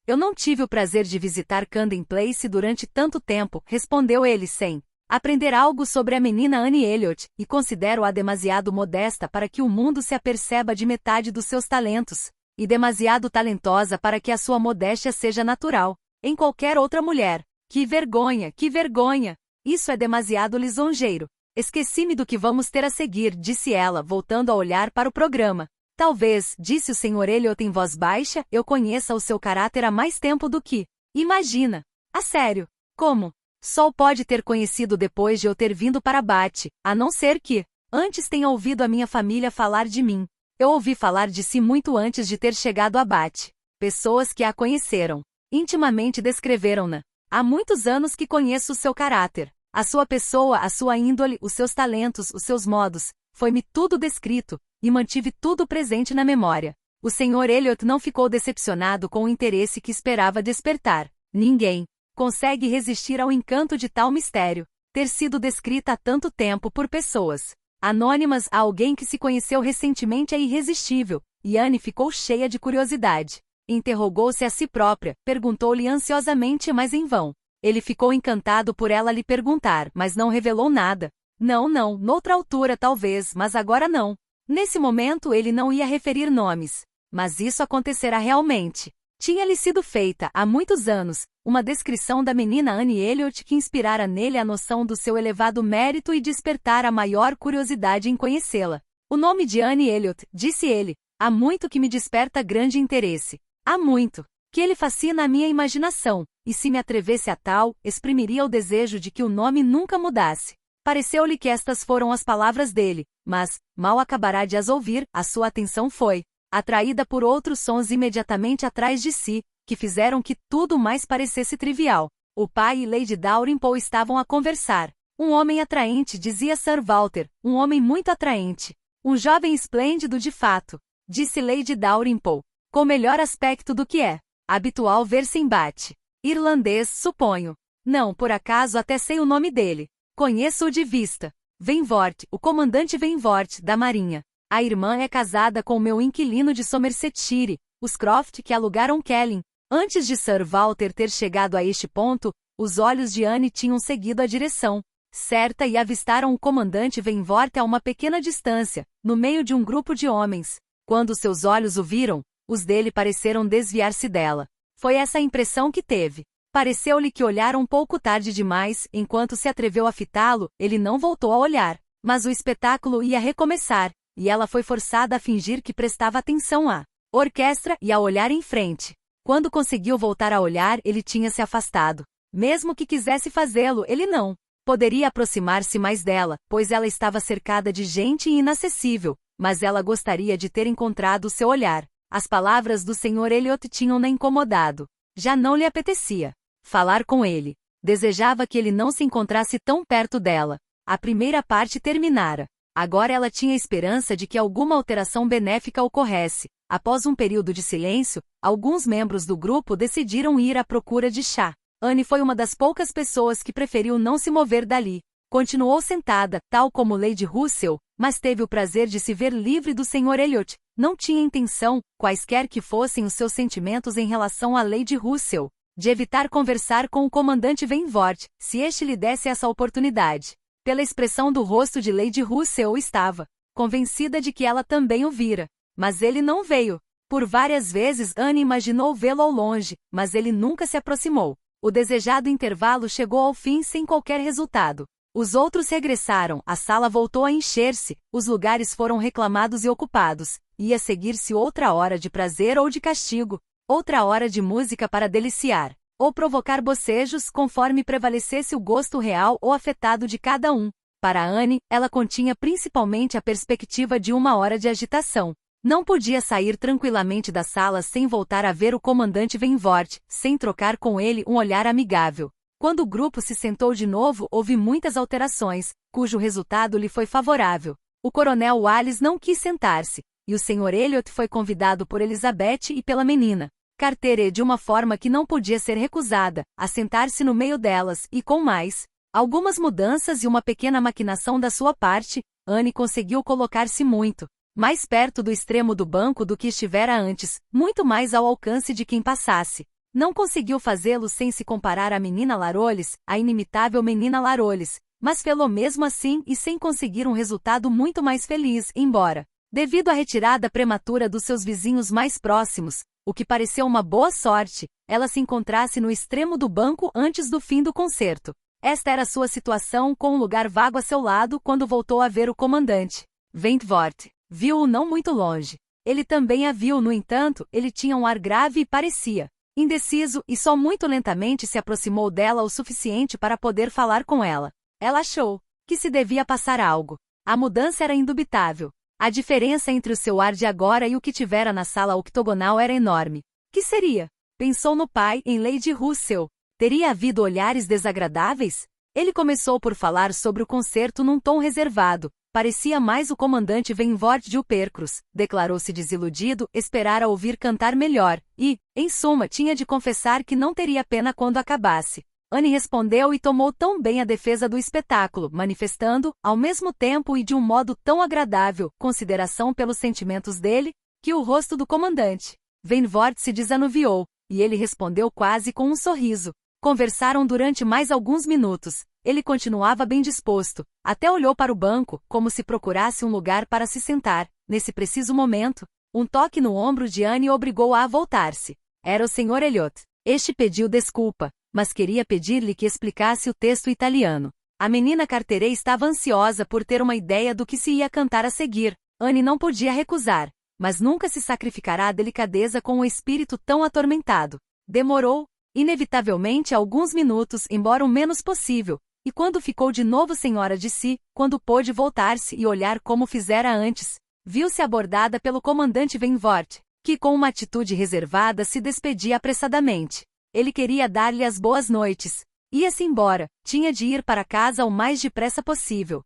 A: Eu não tive o prazer de visitar Camden Place durante tanto tempo, respondeu ele sem aprender algo sobre a menina Anne Elliot, e considero-a demasiado modesta para que o mundo se aperceba de metade dos seus talentos, e demasiado talentosa para que a sua modéstia seja natural em qualquer outra mulher. Que vergonha, que vergonha! Isso é demasiado lisonjeiro. Esqueci-me do que vamos ter a seguir, disse ela, voltando a olhar para o programa. Talvez, disse o Sr. Elliot em voz baixa, eu conheça o seu caráter há mais tempo do que imagina. A sério. Como? Só o pode ter conhecido depois de eu ter vindo para Bath, a não ser que antes tenha ouvido a minha família falar de mim. Eu ouvi falar de si muito antes de ter chegado a Bath. Pessoas que a conheceram intimamente descreveram-na. Há muitos anos que conheço o seu caráter, a sua pessoa, a sua índole, os seus talentos, os seus modos. Foi-me tudo descrito, e mantive tudo presente na memória. O Sr. Elliot não ficou decepcionado com o interesse que esperava despertar. Ninguém consegue resistir ao encanto de tal mistério, ter sido descrita há tanto tempo por pessoas anônimas a alguém que se conheceu recentemente é irresistível, e Anne ficou cheia de curiosidade. Interrogou-se a si própria, perguntou-lhe ansiosamente, mas em vão. Ele ficou encantado por ela lhe perguntar, mas não revelou nada. Não, noutra altura talvez, mas agora não. Nesse momento ele não ia referir nomes. Mas isso acontecerá realmente. Tinha-lhe sido feita, há muitos anos, uma descrição da menina Anne Elliot que inspirara nele a noção do seu elevado mérito e despertara a maior curiosidade em conhecê-la. O nome de Anne Elliot, disse ele, há muito que me desperta grande interesse. Há muito que ele fascina a minha imaginação, e se me atrevesse a tal, exprimiria o desejo de que o nome nunca mudasse. Pareceu-lhe que estas foram as palavras dele, mas, mal acabará de as ouvir, a sua atenção foi atraída por outros sons imediatamente atrás de si, que fizeram que tudo mais parecesse trivial. O pai e Lady Dalrymple estavam a conversar. Um homem atraente, dizia Sir Walter, um homem muito atraente. Um jovem esplêndido de fato, disse Lady Dalrymple, com melhor aspecto do que é habitual ver-se em Bath. Irlandês, suponho. Não, por acaso até sei o nome dele. Conheço-o de vista. Venvort, o comandante Venvort, da Marinha. A irmã é casada com o meu inquilino de Somersetshire, os Croft, que alugaram Kelling. Antes de Sir Walter ter chegado a este ponto, os olhos de Anne tinham seguido a direção certa e avistaram o comandante Venvort a uma pequena distância, no meio de um grupo de homens. Quando seus olhos o viram, os dele pareceram desviar-se dela. Foi essa a impressão que teve. Pareceu-lhe que olhara um pouco tarde demais, enquanto se atreveu a fitá-lo, ele não voltou a olhar. Mas o espetáculo ia recomeçar, e ela foi forçada a fingir que prestava atenção à orquestra e a olhar em frente. Quando conseguiu voltar a olhar, ele tinha se afastado. Mesmo que quisesse fazê-lo, ele não poderia aproximar-se mais dela, pois ela estava cercada de gente inacessível, mas ela gostaria de ter encontrado o seu olhar. As palavras do Sr. Elliot tinham-na incomodado. Já não lhe apetecia falar com ele. Desejava que ele não se encontrasse tão perto dela. A primeira parte terminara. Agora ela tinha esperança de que alguma alteração benéfica ocorresse. Após um período de silêncio, alguns membros do grupo decidiram ir à procura de chá. Anne foi uma das poucas pessoas que preferiu não se mover dali. Continuou sentada, tal como Lady Russell, mas teve o prazer de se ver livre do Sr. Elliot. Não tinha intenção, quaisquer que fossem os seus sentimentos em relação a Lady Russell, de evitar conversar com o comandante Venvort, se este lhe desse essa oportunidade. Pela expressão do rosto de Lady Russell estava convencida de que ela também o vira. Mas ele não veio. Por várias vezes Anne imaginou vê-lo ao longe, mas ele nunca se aproximou. O desejado intervalo chegou ao fim sem qualquer resultado. Os outros regressaram, a sala voltou a encher-se, os lugares foram reclamados e ocupados. Ia seguir-se outra hora de prazer ou de castigo, outra hora de música para deliciar, ou provocar bocejos conforme prevalecesse o gosto real ou afetado de cada um. Para Anne, ela continha principalmente a perspectiva de uma hora de agitação. Não podia sair tranquilamente da sala sem voltar a ver o comandante Venvort, sem trocar com ele um olhar amigável. Quando o grupo se sentou de novo, houve muitas alterações, cujo resultado lhe foi favorável. O coronel Wallace não quis sentar-se, e o Sr. Elliot foi convidado por Elizabeth e pela menina Carteret de uma forma que não podia ser recusada, a sentar-se no meio delas, e com mais algumas mudanças e uma pequena maquinação da sua parte, Anne conseguiu colocar-se muito mais perto do extremo do banco do que estivera antes, muito mais ao alcance de quem passasse. Não conseguiu fazê-lo sem se comparar à menina Larolles, a inimitável menina Larolles, mas fê-lo mesmo assim e sem conseguir um resultado muito mais feliz, embora, devido à retirada prematura dos seus vizinhos mais próximos, o que pareceu uma boa sorte, ela se encontrasse no extremo do banco antes do fim do concerto. Esta era sua situação, com um lugar vago a seu lado quando voltou a ver o comandante Wentworth. Viu-o não muito longe. Ele também a viu, no entanto, ele tinha um ar grave e parecia indeciso, e só muito lentamente se aproximou dela o suficiente para poder falar com ela. Ela achou que se devia passar algo. A mudança era indubitável. A diferença entre o seu ar de agora e o que tivera na sala octogonal era enorme. Que seria? Pensou no pai, em Lady Russell. Teria havido olhares desagradáveis? Ele começou por falar sobre o concerto num tom reservado. Parecia mais o comandante Wentworth de Uppercross, declarou-se desiludido, esperara ouvir cantar melhor, e, em suma, tinha de confessar que não teria pena quando acabasse. Anne respondeu e tomou tão bem a defesa do espetáculo, manifestando, ao mesmo tempo e de um modo tão agradável, consideração pelos sentimentos dele, que o rosto do comandante Wentworth se desanuviou, e ele respondeu quase com um sorriso. Conversaram durante mais alguns minutos. Ele continuava bem disposto, até olhou para o banco, como se procurasse um lugar para se sentar. Nesse preciso momento, um toque no ombro de Anne obrigou-a a voltar-se. Era o Sr. Elliot. Este pediu desculpa, mas queria pedir-lhe que explicasse o texto italiano. A menina Carteret estava ansiosa por ter uma ideia do que se ia cantar a seguir. Anne não podia recusar, mas nunca se sacrificará à delicadeza com um espírito tão atormentado. Demorou, inevitavelmente, alguns minutos, embora o menos possível, e quando ficou de novo senhora de si, quando pôde voltar-se e olhar como fizera antes, viu-se abordada pelo comandante Wentworth, que com uma atitude reservada se despedia apressadamente. Ele queria dar-lhe as boas noites. Ia-se embora, tinha de ir para casa o mais depressa possível.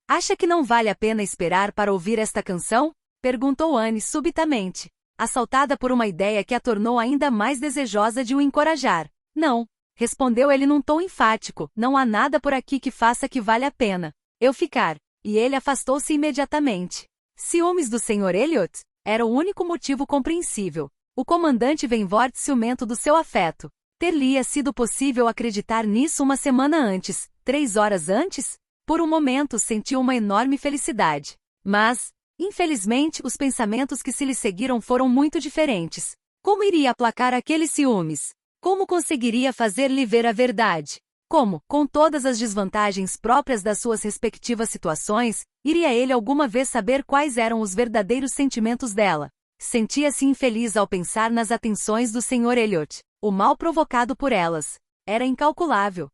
A: Acha que não vale a pena esperar para ouvir esta canção? Perguntou Anne subitamente, assaltada por uma ideia que a tornou ainda mais desejosa de o encorajar. Não. Respondeu ele num tom enfático, não há nada por aqui que faça que valha a pena eu ficar. E ele afastou-se imediatamente. Ciúmes do Sr. Elliot? Era o único motivo compreensível. O comandante Wentworth ciumento do seu afeto. Ter-lhe-ia sido possível acreditar nisso uma semana antes, 3 horas antes? Por um momento sentiu uma enorme felicidade. Mas, infelizmente, os pensamentos que se lhe seguiram foram muito diferentes. Como iria aplacar aqueles ciúmes? Como conseguiria fazer-lhe ver a verdade? Como, com todas as desvantagens próprias das suas respectivas situações, iria ele alguma vez saber quais eram os verdadeiros sentimentos dela? Sentia-se infeliz ao pensar nas atenções do Sr. Elliot. O mal provocado por elas era incalculável.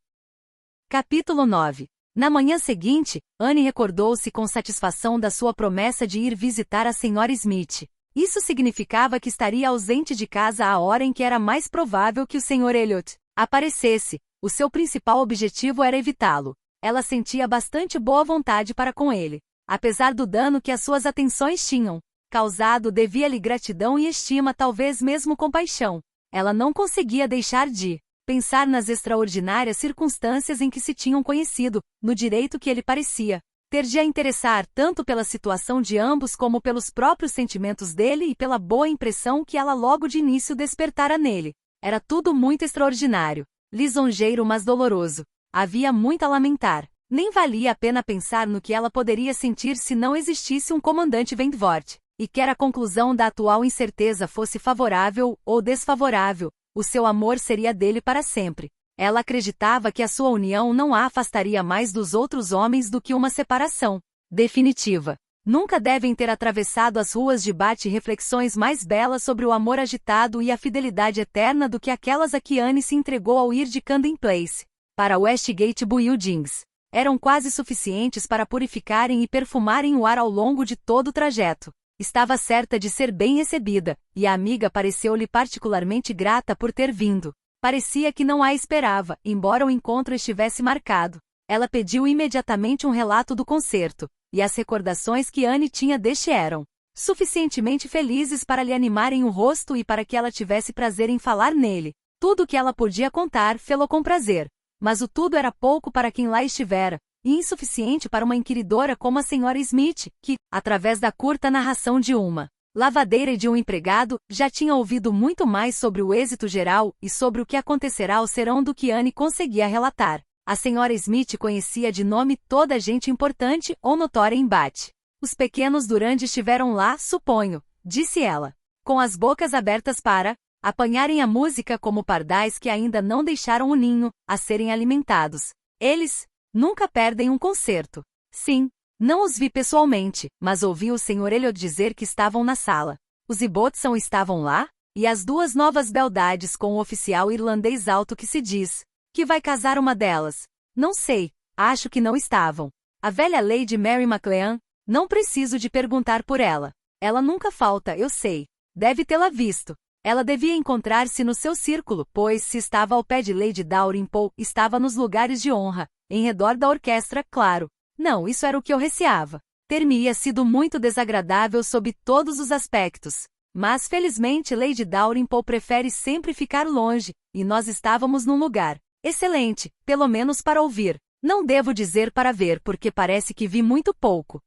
A: Capítulo 9. Na manhã seguinte, Anne recordou-se com satisfação da sua promessa de ir visitar a Sra. Smith. Isso significava que estaria ausente de casa à hora em que era mais provável que o Sr. Elliot aparecesse. O seu principal objetivo era evitá-lo. Ela sentia bastante boa vontade para com ele. Apesar do dano que as suas atenções tinham causado, devia-lhe gratidão e estima, talvez mesmo compaixão. Ela não conseguia deixar de pensar nas extraordinárias circunstâncias em que se tinham conhecido, no direito que ele parecia ter de a interessar tanto pela situação de ambos como pelos próprios sentimentos dele e pela boa impressão que ela logo de início despertara nele. Era tudo muito extraordinário, lisonjeiro mas doloroso. Havia muito a lamentar. Nem valia a pena pensar no que ela poderia sentir se não existisse um comandante Wentworth, e quer a conclusão da atual incerteza fosse favorável ou desfavorável, o seu amor seria dele para sempre. Ela acreditava que a sua união não a afastaria mais dos outros homens do que uma separação definitiva. Nunca devem ter atravessado as ruas de Bath reflexões mais belas sobre o amor agitado e a fidelidade eterna do que aquelas a que Anne se entregou ao ir de Camden Place para Westgate Buildings. Eram quase suficientes para purificarem e perfumarem o ar ao longo de todo o trajeto. Estava certa de ser bem recebida, e a amiga pareceu-lhe particularmente grata por ter vindo. Parecia que não a esperava, embora o encontro estivesse marcado. Ela pediu imediatamente um relato do concerto, e as recordações que Anne tinha deste eram suficientemente felizes para lhe animarem o rosto e para que ela tivesse prazer em falar nele. Tudo o que ela podia contar fê-lo com prazer. Mas o tudo era pouco para quem lá estivera, e insuficiente para uma inquiridora como a senhora Smith, que, através da curta narração de uma lavadeira e de um empregado, já tinha ouvido muito mais sobre o êxito geral e sobre o que acontecerá ao serão do que Anne conseguia relatar. A senhora Smith conhecia de nome toda a gente importante ou notória em Bath. Os pequenos Durand estiveram lá, suponho, disse ela, com as bocas abertas para apanharem a música como pardais que ainda não deixaram o ninho, a serem alimentados. Eles nunca perdem um concerto. Sim, não os vi pessoalmente, mas ouvi o Sr. Elliot dizer que estavam na sala. Os Ibbotson estavam lá? E as duas novas beldades com o oficial irlandês alto que se diz que vai casar uma delas? Não sei, acho que não estavam. A velha Lady Mary MacLean? Não preciso de perguntar por ela. Ela nunca falta, eu sei. Deve tê-la visto. Ela devia encontrar-se no seu círculo, pois se estava ao pé de Lady Dalrymple, estava nos lugares de honra, em redor da orquestra, claro. Não, isso era o que eu receava. Ter-me-ia sido muito desagradável sob todos os aspectos. Mas felizmente Lady Dalrymple prefere sempre ficar longe, e nós estávamos num lugar excelente, pelo menos para ouvir. Não devo dizer para ver porque parece que vi muito pouco.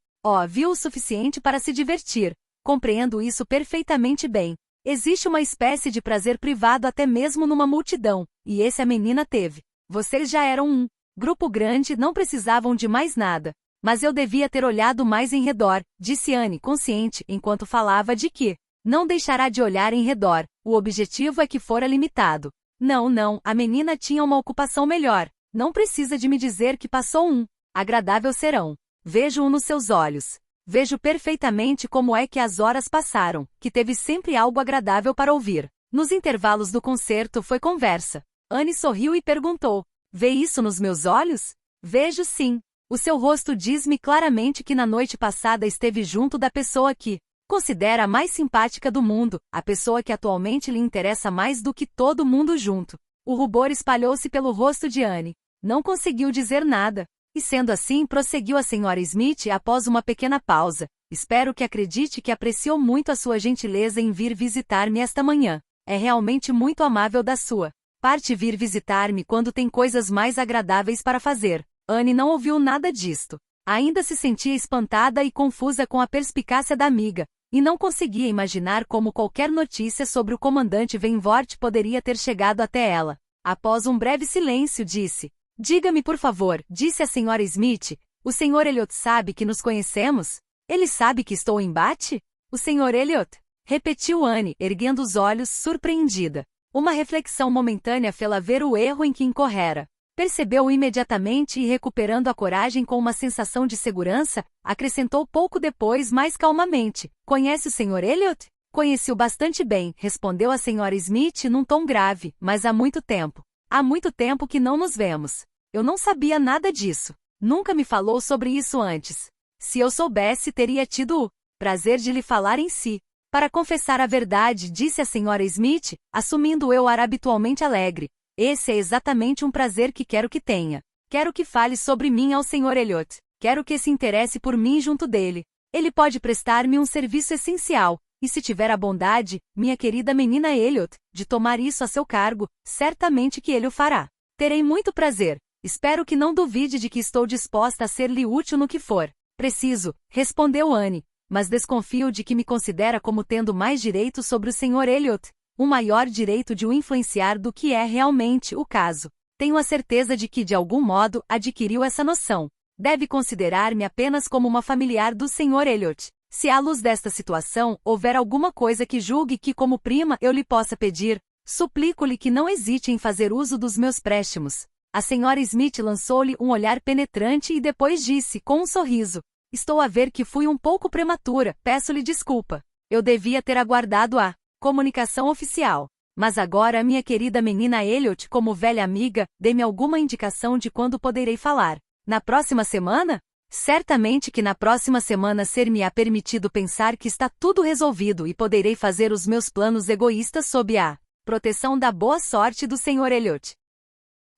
A: Viu o suficiente para se divertir. Compreendo isso perfeitamente bem. Existe uma espécie de prazer privado até mesmo numa multidão, e esse a menina teve. Vocês já eram um grupo grande, não precisavam de mais nada. Mas eu devia ter olhado mais em redor, disse Anne, consciente, enquanto falava de que não deixará de olhar em redor. O objetivo é que fora limitado. Não, a menina tinha uma ocupação melhor. Não precisa de me dizer que passou um agradável serão. Vejo-o nos seus olhos. Vejo perfeitamente como é que as horas passaram, que teve sempre algo agradável para ouvir. Nos intervalos do concerto foi conversa. Anne sorriu e perguntou: vê isso nos meus olhos? Vejo sim. O seu rosto diz-me claramente que na noite passada esteve junto da pessoa que considera a mais simpática do mundo, a pessoa que atualmente lhe interessa mais do que todo mundo junto. O rubor espalhou-se pelo rosto de Anne. Não conseguiu dizer nada. E sendo assim, prosseguiu a senhora Smith após uma pequena pausa. Espero que acredite que apreciou muito a sua gentileza em vir visitar-me esta manhã. É realmente muito amável da sua parte vir visitar-me quando tem coisas mais agradáveis para fazer. Anne não ouviu nada disto. Ainda se sentia espantada e confusa com a perspicácia da amiga, e não conseguia imaginar como qualquer notícia sobre o comandante Venvort poderia ter chegado até ela. Após um breve silêncio, disse: diga-me por favor, disse a senhora Smith, o Sr. Elliot sabe que nos conhecemos? Ele sabe que estou em Bath? O Sr. Elliot? Repetiu Anne, erguendo os olhos, surpreendida. Uma reflexão momentânea fê-la ver o erro em que incorrera. Percebeu-o imediatamente e, recuperando a coragem com uma sensação de segurança, acrescentou pouco depois mais calmamente: conhece o Sr. Elliot? Conheci-o bastante bem, respondeu a senhora Smith num tom grave, mas há muito tempo. Há muito tempo que não nos vemos. Eu não sabia nada disso. Nunca me falou sobre isso antes. Se eu soubesse, teria tido o prazer de lhe falar em si. Para confessar a verdade, disse a senhora Smith, assumindo o ar habitualmente alegre. Esse é exatamente um prazer que quero que tenha. Quero que fale sobre mim ao Sr. Elliot. Quero que se interesse por mim junto dele. Ele pode prestar-me um serviço essencial, e se tiver a bondade, minha querida menina Elliot, de tomar isso a seu cargo, certamente que ele o fará. Terei muito prazer. Espero que não duvide de que estou disposta a ser-lhe útil no que for preciso, respondeu Anne, mas desconfio de que me considera como tendo mais direito sobre o Sr. Elliot. Um maior direito de o influenciar do que é realmente o caso. Tenho a certeza de que, de algum modo, adquiriu essa noção. Deve considerar-me apenas como uma familiar do Sr. Elliot. Se à luz desta situação, houver alguma coisa que julgue que como prima eu lhe possa pedir, suplico-lhe que não hesite em fazer uso dos meus préstimos. A senhora Smith lançou-lhe um olhar penetrante e depois disse, com um sorriso: estou a ver que fui um pouco prematura, peço-lhe desculpa. Eu devia ter aguardado a comunicação oficial. Mas agora, minha querida menina Elliot, como velha amiga, dê-me alguma indicação de quando poderei falar. Na próxima semana? Certamente que na próxima semana ser-me-á permitido pensar que está tudo resolvido e poderei fazer os meus planos egoístas sob a proteção da boa sorte do Sr. Elliot.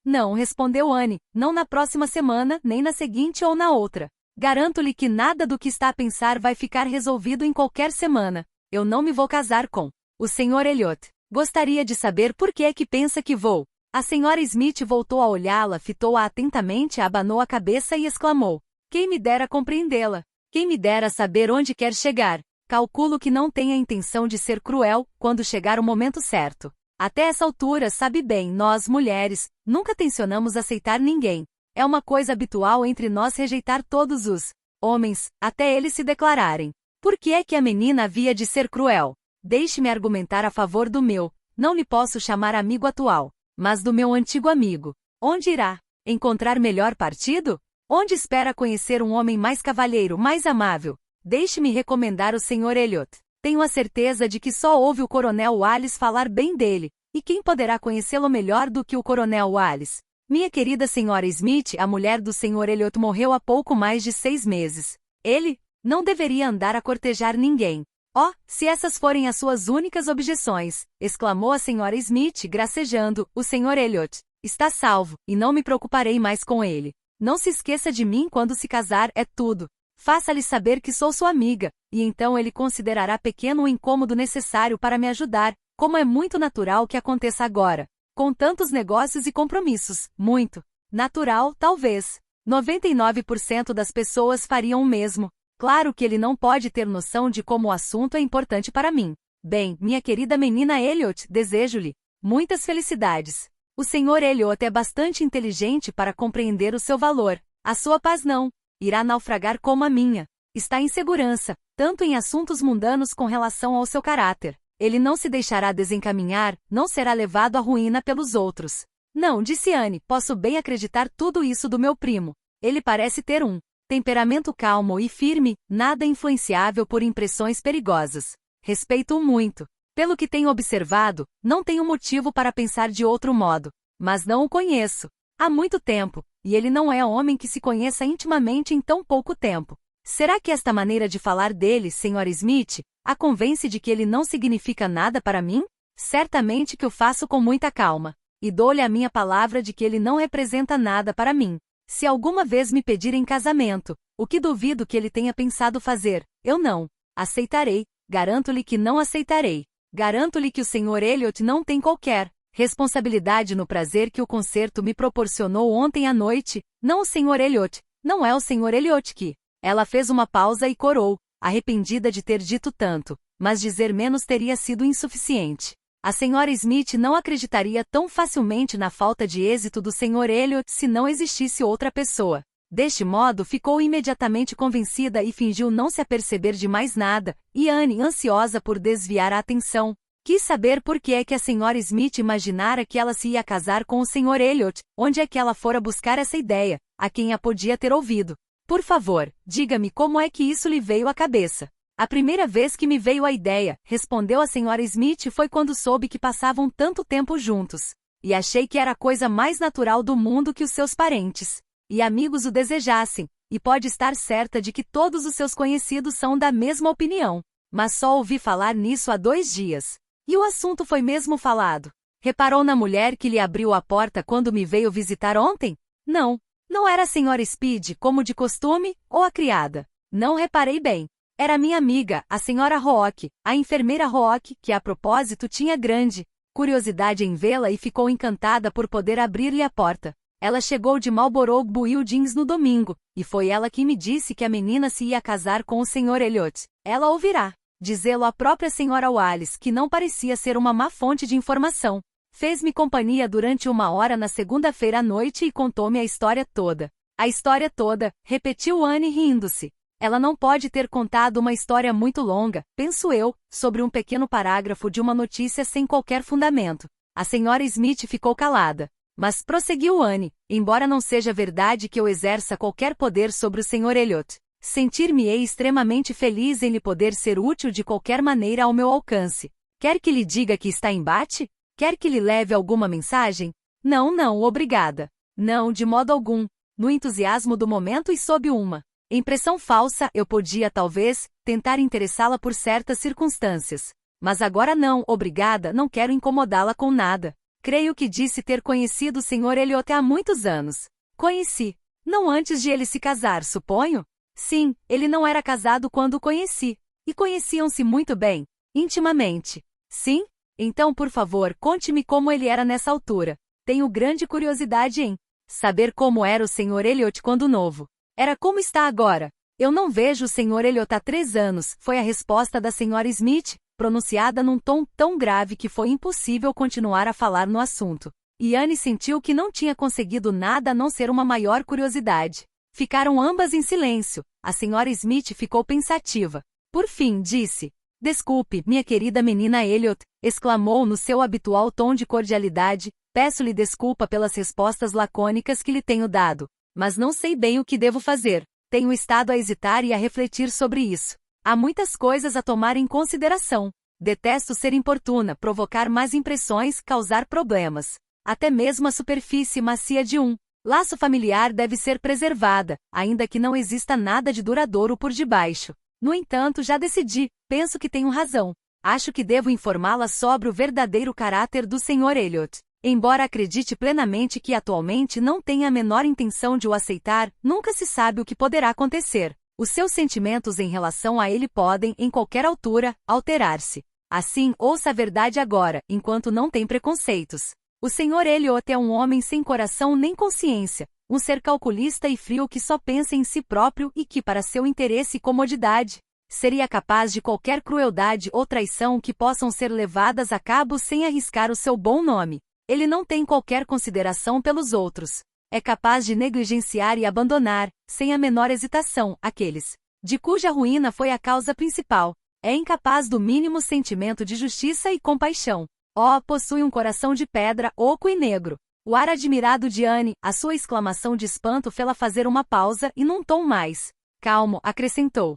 A: Não, respondeu Anne, não na próxima semana, nem na seguinte ou na outra. Garanto-lhe que nada do que está a pensar vai ficar resolvido em qualquer semana. Eu não me vou casar com o Sr. Elliot. Gostaria de saber por que é que pensa que vou. A Sra. Smith voltou a olhá-la, fitou-a atentamente, abanou a cabeça e exclamou. Quem me dera compreendê-la. Quem me dera saber onde quer chegar. Calculo que não tem a intenção de ser cruel, quando chegar o momento certo. Até essa altura, sabe bem, nós, mulheres, nunca tencionamos aceitar ninguém. É uma coisa habitual entre nós rejeitar todos os homens, até eles se declararem. Por que é que a menina havia de ser cruel? Deixe-me argumentar a favor do meu, não lhe posso chamar amigo atual, mas do meu antigo amigo. Onde irá? Encontrar melhor partido? Onde espera conhecer um homem mais cavalheiro, mais amável? Deixe-me recomendar o Sr. Elliot. Tenho a certeza de que só ouve o Coronel Wallace falar bem dele, e quem poderá conhecê-lo melhor do que o Coronel Wallace? Minha querida Sra. Smith, a mulher do Sr. Elliot, morreu há pouco mais de 6 meses. Ele não deveria andar a cortejar ninguém. Oh, se essas forem as suas únicas objeções, exclamou a Sra. Smith, gracejando, o Sr. Elliot está salvo, e não me preocuparei mais com ele. Não se esqueça de mim quando se casar, é tudo. Faça-lhe saber que sou sua amiga, e então ele considerará pequeno o incômodo necessário para me ajudar, como é muito natural que aconteça agora. Com tantos negócios e compromissos, muito natural, talvez. 99% das pessoas fariam o mesmo. Claro que ele não pode ter noção de como o assunto é importante para mim. Bem, minha querida menina Elliot, desejo-lhe muitas felicidades. O Sr. Elliot é bastante inteligente para compreender o seu valor. A sua paz não irá naufragar como a minha. Está em segurança, tanto em assuntos mundanos com relação ao seu caráter. Ele não se deixará desencaminhar, não será levado à ruína pelos outros. Não, disse Anne, posso bem acreditar tudo isso do meu primo. Ele parece ter um temperamento calmo e firme, nada influenciável por impressões perigosas. Respeito-o muito. Pelo que tenho observado, não tenho motivo para pensar de outro modo. Mas não o conheço há muito tempo, e ele não é homem que se conheça intimamente em tão pouco tempo. Será que esta maneira de falar dele, Sra. Smith, a convence de que ele não significa nada para mim? Certamente que o faço com muita calma, e dou-lhe a minha palavra de que ele não representa nada para mim. Se alguma vez me pedir em casamento, o que duvido que ele tenha pensado fazer, eu não aceitarei, garanto-lhe que não aceitarei. Garanto-lhe que o Sr. Elliot não tem qualquer responsabilidade no prazer que o concerto me proporcionou ontem à noite, não o Sr. Elliot, não é o Sr. Elliot que... Ela fez uma pausa e corou, arrependida de ter dito tanto, mas dizer menos teria sido insuficiente. A Sra. Smith não acreditaria tão facilmente na falta de êxito do Sr. Elliot se não existisse outra pessoa. Deste modo ficou imediatamente convencida e fingiu não se aperceber de mais nada, e Anne, ansiosa por desviar a atenção, quis saber por que é que a Sra. Smith imaginara que ela se ia casar com o Sr. Elliot, onde é que ela fora buscar essa ideia, a quem a podia ter ouvido. Por favor, diga-me como é que isso lhe veio à cabeça. A primeira vez que me veio a ideia, respondeu a Sra. Smith, foi quando soube que passavam tanto tempo juntos. E achei que era a coisa mais natural do mundo que os seus parentes e amigos o desejassem, e pode estar certa de que todos os seus conhecidos são da mesma opinião. Mas só ouvi falar nisso há 2 dias. E o assunto foi mesmo falado. Reparou na mulher que lhe abriu a porta quando me veio visitar ontem? Não. Não era a Sra. Speed, como de costume, ou a criada. Não reparei bem. Era minha amiga, a Sra. Rook, a enfermeira Rook, que a propósito tinha grande curiosidade em vê-la e ficou encantada por poder abrir-lhe a porta. Ela chegou de Marlborough Buildings no domingo, e foi ela que me disse que a menina se ia casar com o Sr. Elliot. Ela ouvirá dizê-lo à própria Sra. Wallace, que não parecia ser uma má fonte de informação. Fez-me companhia durante 1 hora na segunda-feira à noite e contou-me a história toda. A história toda, repetiu Anne rindo-se. Ela não pode ter contado uma história muito longa, penso eu, sobre um pequeno parágrafo de uma notícia sem qualquer fundamento. A Sra. Smith ficou calada. Mas prosseguiu Anne, embora não seja verdade que eu exerça qualquer poder sobre o Sr. Elliot, sentir-me-ei extremamente feliz em lhe poder ser útil de qualquer maneira ao meu alcance. Quer que lhe diga que está em embate? Quer que lhe leve alguma mensagem? Não, não, obrigada. Não, de modo algum. No entusiasmo do momento e sob uma impressão falsa, eu podia, talvez, tentar interessá-la por certas circunstâncias. Mas agora não, obrigada, não quero incomodá-la com nada. Creio que disse ter conhecido o Sr. Elliot há muitos anos. Conheci. Não antes de ele se casar, suponho? Sim, ele não era casado quando o conheci. E conheciam-se muito bem, intimamente. Sim? Então, por favor, conte-me como ele era nessa altura. Tenho grande curiosidade em saber como era o Sr. Elliot quando novo. Era como está agora. Eu não vejo o Sr. Elliot há 3 anos, foi a resposta da Sra. Smith, pronunciada num tom tão grave que foi impossível continuar a falar no assunto. E Anne sentiu que não tinha conseguido nada a não ser uma maior curiosidade. Ficaram ambas em silêncio. A Sra. Smith ficou pensativa. Por fim, disse: Desculpe, minha querida menina Elliot, exclamou no seu habitual tom de cordialidade, peço-lhe desculpa pelas respostas lacônicas que lhe tenho dado. Mas não sei bem o que devo fazer. Tenho estado a hesitar e a refletir sobre isso. Há muitas coisas a tomar em consideração. Detesto ser importuna, provocar más impressões, causar problemas. Até mesmo a superfície macia de um laço familiar deve ser preservada, ainda que não exista nada de duradouro por debaixo. No entanto, já decidi, penso que tenho razão. Acho que devo informá-la sobre o verdadeiro caráter do Sr. Elliot. Embora acredite plenamente que atualmente não tenha a menor intenção de o aceitar, nunca se sabe o que poderá acontecer. Os seus sentimentos em relação a ele podem, em qualquer altura, alterar-se. Assim, ouça a verdade agora, enquanto não tem preconceitos. O Sr. Elliot é um homem sem coração nem consciência, um ser calculista e frio que só pensa em si próprio e que, para seu interesse e comodidade, seria capaz de qualquer crueldade ou traição que possam ser levadas a cabo sem arriscar o seu bom nome. Ele não tem qualquer consideração pelos outros. É capaz de negligenciar e abandonar, sem a menor hesitação, aqueles de cuja ruína foi a causa principal. É incapaz do mínimo sentimento de justiça e compaixão. Oh, possui um coração de pedra, oco e negro. O ar admirado de Anne, a sua exclamação de espanto fê-la fazer uma pausa e num tom mais calmo, acrescentou: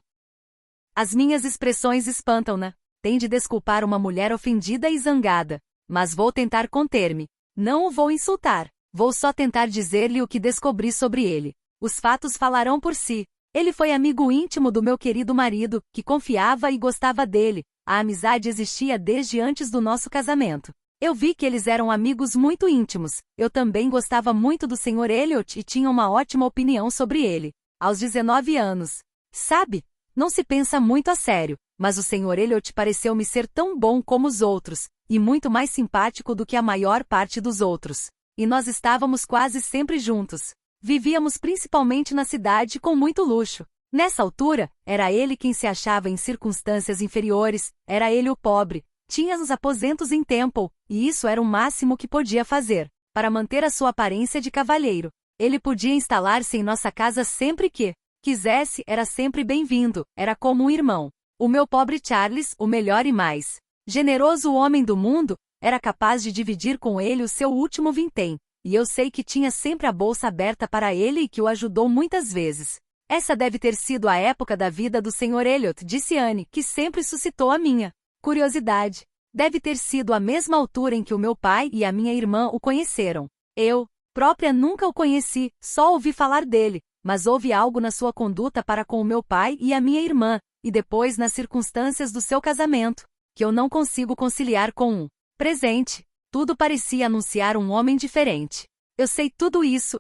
A: As minhas expressões espantam-na. Tem de desculpar uma mulher ofendida e zangada. Mas vou tentar conter-me. Não o vou insultar. Vou só tentar dizer-lhe o que descobri sobre ele. Os fatos falarão por si. Ele foi amigo íntimo do meu querido marido, que confiava e gostava dele. A amizade existia desde antes do nosso casamento. Eu vi que eles eram amigos muito íntimos. Eu também gostava muito do Sr. Elliot e tinha uma ótima opinião sobre ele. Aos 19 anos. Sabe? Não se pensa muito a sério, mas o Sr. Elliot pareceu-me ser tão bom como os outros, e muito mais simpático do que a maior parte dos outros. E nós estávamos quase sempre juntos. Vivíamos principalmente na cidade com muito luxo. Nessa altura, era ele quem se achava em circunstâncias inferiores, era ele o pobre. Tinha os aposentos em Temple, e isso era o máximo que podia fazer, para manter a sua aparência de cavalheiro. Ele podia instalar-se em nossa casa sempre que quisesse, era sempre bem-vindo, era como um irmão. O meu pobre Charles, o melhor e mais generoso homem do mundo, era capaz de dividir com ele o seu último vintém, e eu sei que tinha sempre a bolsa aberta para ele e que o ajudou muitas vezes. Essa deve ter sido a época da vida do Sr. Elliot, disse Anne, que sempre suscitou a minha curiosidade. Deve ter sido a mesma altura em que o meu pai e a minha irmã o conheceram. Eu, própria, nunca o conheci, só ouvi falar dele, mas houve algo na sua conduta para com o meu pai e a minha irmã, e depois nas circunstâncias do seu casamento, que eu não consigo conciliar com um presente. Tudo parecia anunciar um homem diferente. Eu sei tudo isso,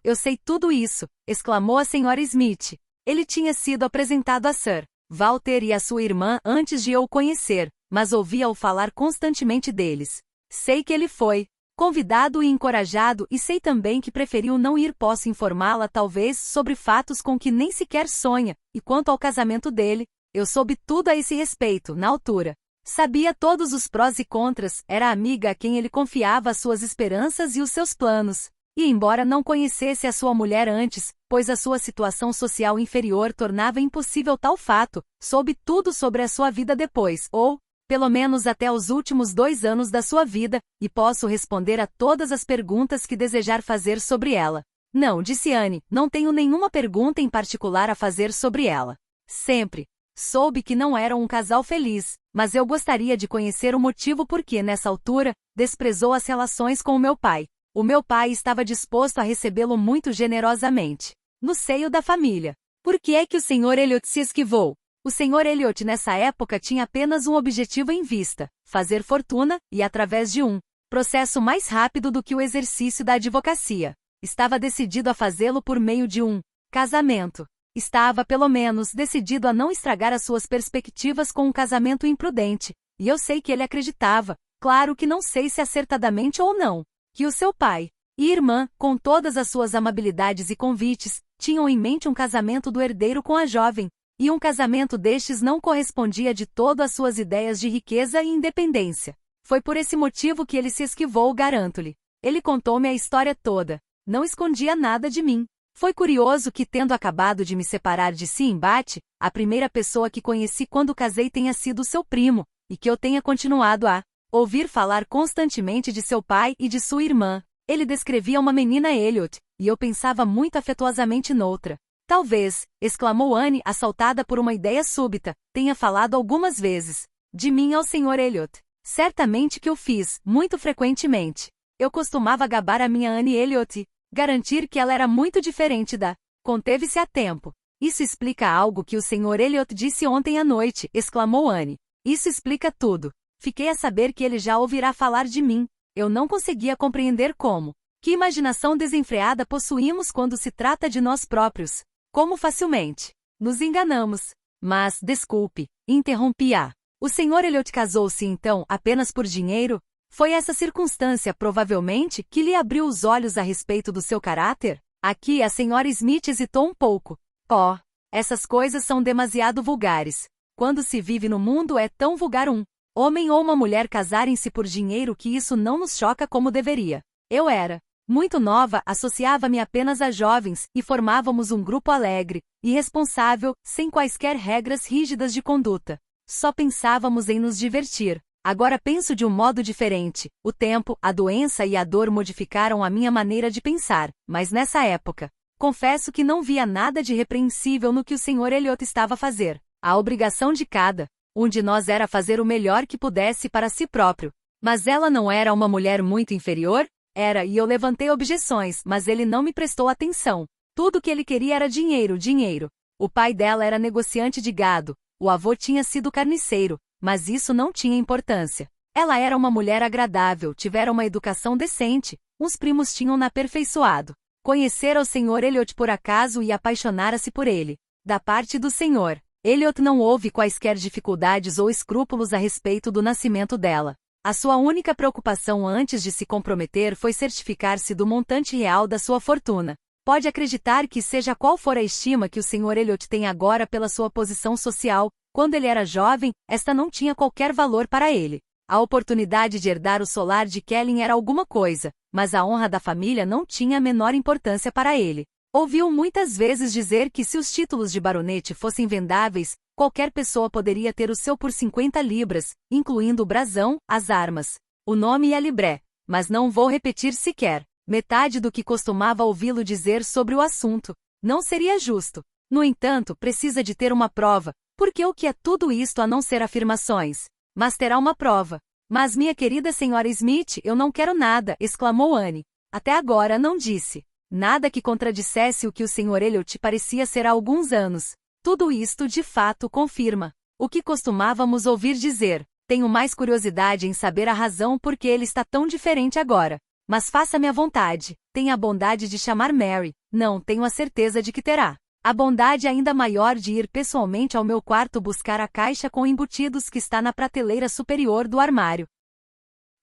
A: exclamou a Sra. Smith. Ele tinha sido apresentado a Sir Walter e a sua irmã antes de eu o conhecer, mas ouvia-o falar constantemente deles. Sei que ele foi convidado e encorajado e sei também que preferiu não ir. Posso informá-la talvez sobre fatos com que nem sequer sonha, e quanto ao casamento dele, eu soube tudo a esse respeito, na altura. Sabia todos os prós e contras, era a amiga a quem ele confiava as suas esperanças e os seus planos. E embora não conhecesse a sua mulher antes, pois a sua situação social inferior tornava impossível tal fato, soube tudo sobre a sua vida depois, ou, pelo menos até os últimos 2 anos da sua vida, e posso responder a todas as perguntas que desejar fazer sobre ela. Não, disse Anne, não tenho nenhuma pergunta em particular a fazer sobre ela. Sempre soube que não eram um casal feliz, mas eu gostaria de conhecer o motivo por que, nessa altura, desprezou as relações com o meu pai. O meu pai estava disposto a recebê-lo muito generosamente, no seio da família. Por que é que o Sr. Elliot se esquivou? O Sr. Elliot nessa época tinha apenas um objetivo em vista: fazer fortuna, e através de um processo mais rápido do que o exercício da advocacia. Estava decidido a fazê-lo por meio de um casamento. Estava, pelo menos, decidido a não estragar as suas perspectivas com um casamento imprudente. E eu sei que ele acreditava, claro que não sei se acertadamente ou não, que o seu pai e irmã, com todas as suas amabilidades e convites, tinham em mente um casamento do herdeiro com a jovem, e um casamento destes não correspondia de todo às suas ideias de riqueza e independência. Foi por esse motivo que ele se esquivou, garanto-lhe. Ele contou-me a história toda. Não escondia nada de mim. Foi curioso que, tendo acabado de me separar de si em Bate, a primeira pessoa que conheci quando casei tenha sido seu primo, e que eu tenha continuado a ouvir falar constantemente de seu pai e de sua irmã. Ele descrevia uma menina Elliot, e eu pensava muito afetuosamente noutra. Talvez, exclamou Anne, assaltada por uma ideia súbita, tenha falado algumas vezes de mim ao Sr. Elliot. Certamente que o fiz, muito frequentemente. Eu costumava gabar a minha Anne Elliot, garantir que ela era muito diferente da. Conteve-se a tempo. Isso explica algo que o Sr. Elliot disse ontem à noite, exclamou Anne. Isso explica tudo. Fiquei a saber que ele já ouvirá falar de mim. Eu não conseguia compreender como. Que imaginação desenfreada possuímos quando se trata de nós próprios. Como facilmente nos enganamos. Mas, desculpe, interrompi-a. O Sr. Elliot casou-se então apenas por dinheiro? Foi essa circunstância, provavelmente, que lhe abriu os olhos a respeito do seu caráter? Aqui a Sra. Smith hesitou um pouco. Oh, essas coisas são demasiado vulgares. Quando se vive no mundo é tão vulgar um homem ou uma mulher casarem-se por dinheiro que isso não nos choca como deveria. Eu era muito nova, associava-me apenas a jovens, e formávamos um grupo alegre, irresponsável, sem quaisquer regras rígidas de conduta. Só pensávamos em nos divertir. Agora penso de um modo diferente. O tempo, a doença e a dor modificaram a minha maneira de pensar, mas nessa época, confesso que não via nada de repreensível no que o Sr. Elliot estava a fazer. A obrigação de cada um de nós era fazer o melhor que pudesse para si próprio. Mas ela não era uma mulher muito inferior? Era, e eu levantei objeções, mas ele não me prestou atenção. Tudo que ele queria era dinheiro, dinheiro. O pai dela era negociante de gado, o avô tinha sido carniceiro, mas isso não tinha importância. Ela era uma mulher agradável, tivera uma educação decente, uns primos tinham-na aperfeiçoado. Conhecera o Sr. Elliot por acaso e apaixonara-se por ele. Da parte do Sr. Elliot não houve quaisquer dificuldades ou escrúpulos a respeito do nascimento dela. A sua única preocupação antes de se comprometer foi certificar-se do montante real da sua fortuna. Pode acreditar que seja qual for a estima que o Sr. Elliot tem agora pela sua posição social, quando ele era jovem, esta não tinha qualquer valor para ele. A oportunidade de herdar o solar de Kelling era alguma coisa, mas a honra da família não tinha a menor importância para ele. Ouviu muitas vezes dizer que se os títulos de baronete fossem vendáveis, qualquer pessoa poderia ter o seu por 50 libras, incluindo o brasão, as armas, o nome e a libré, mas não vou repetir sequer metade do que costumava ouvi-lo dizer sobre o assunto. Não seria justo. No entanto, precisa de ter uma prova, porque o que é tudo isto a não ser afirmações? Mas terá uma prova. Mas minha querida Sra. Smith, eu não quero nada, exclamou Anne. Até agora não disse nada que contradissesse o que o Sr. Elliot parecia ser há alguns anos. Tudo isto de fato confirma o que costumávamos ouvir dizer. Tenho mais curiosidade em saber a razão por que ele está tão diferente agora. Mas faça-me a vontade. Tenha a bondade de chamar Mary. Não, tenho a certeza de que terá a bondade ainda maior de ir pessoalmente ao meu quarto buscar a caixa com embutidos que está na prateleira superior do armário.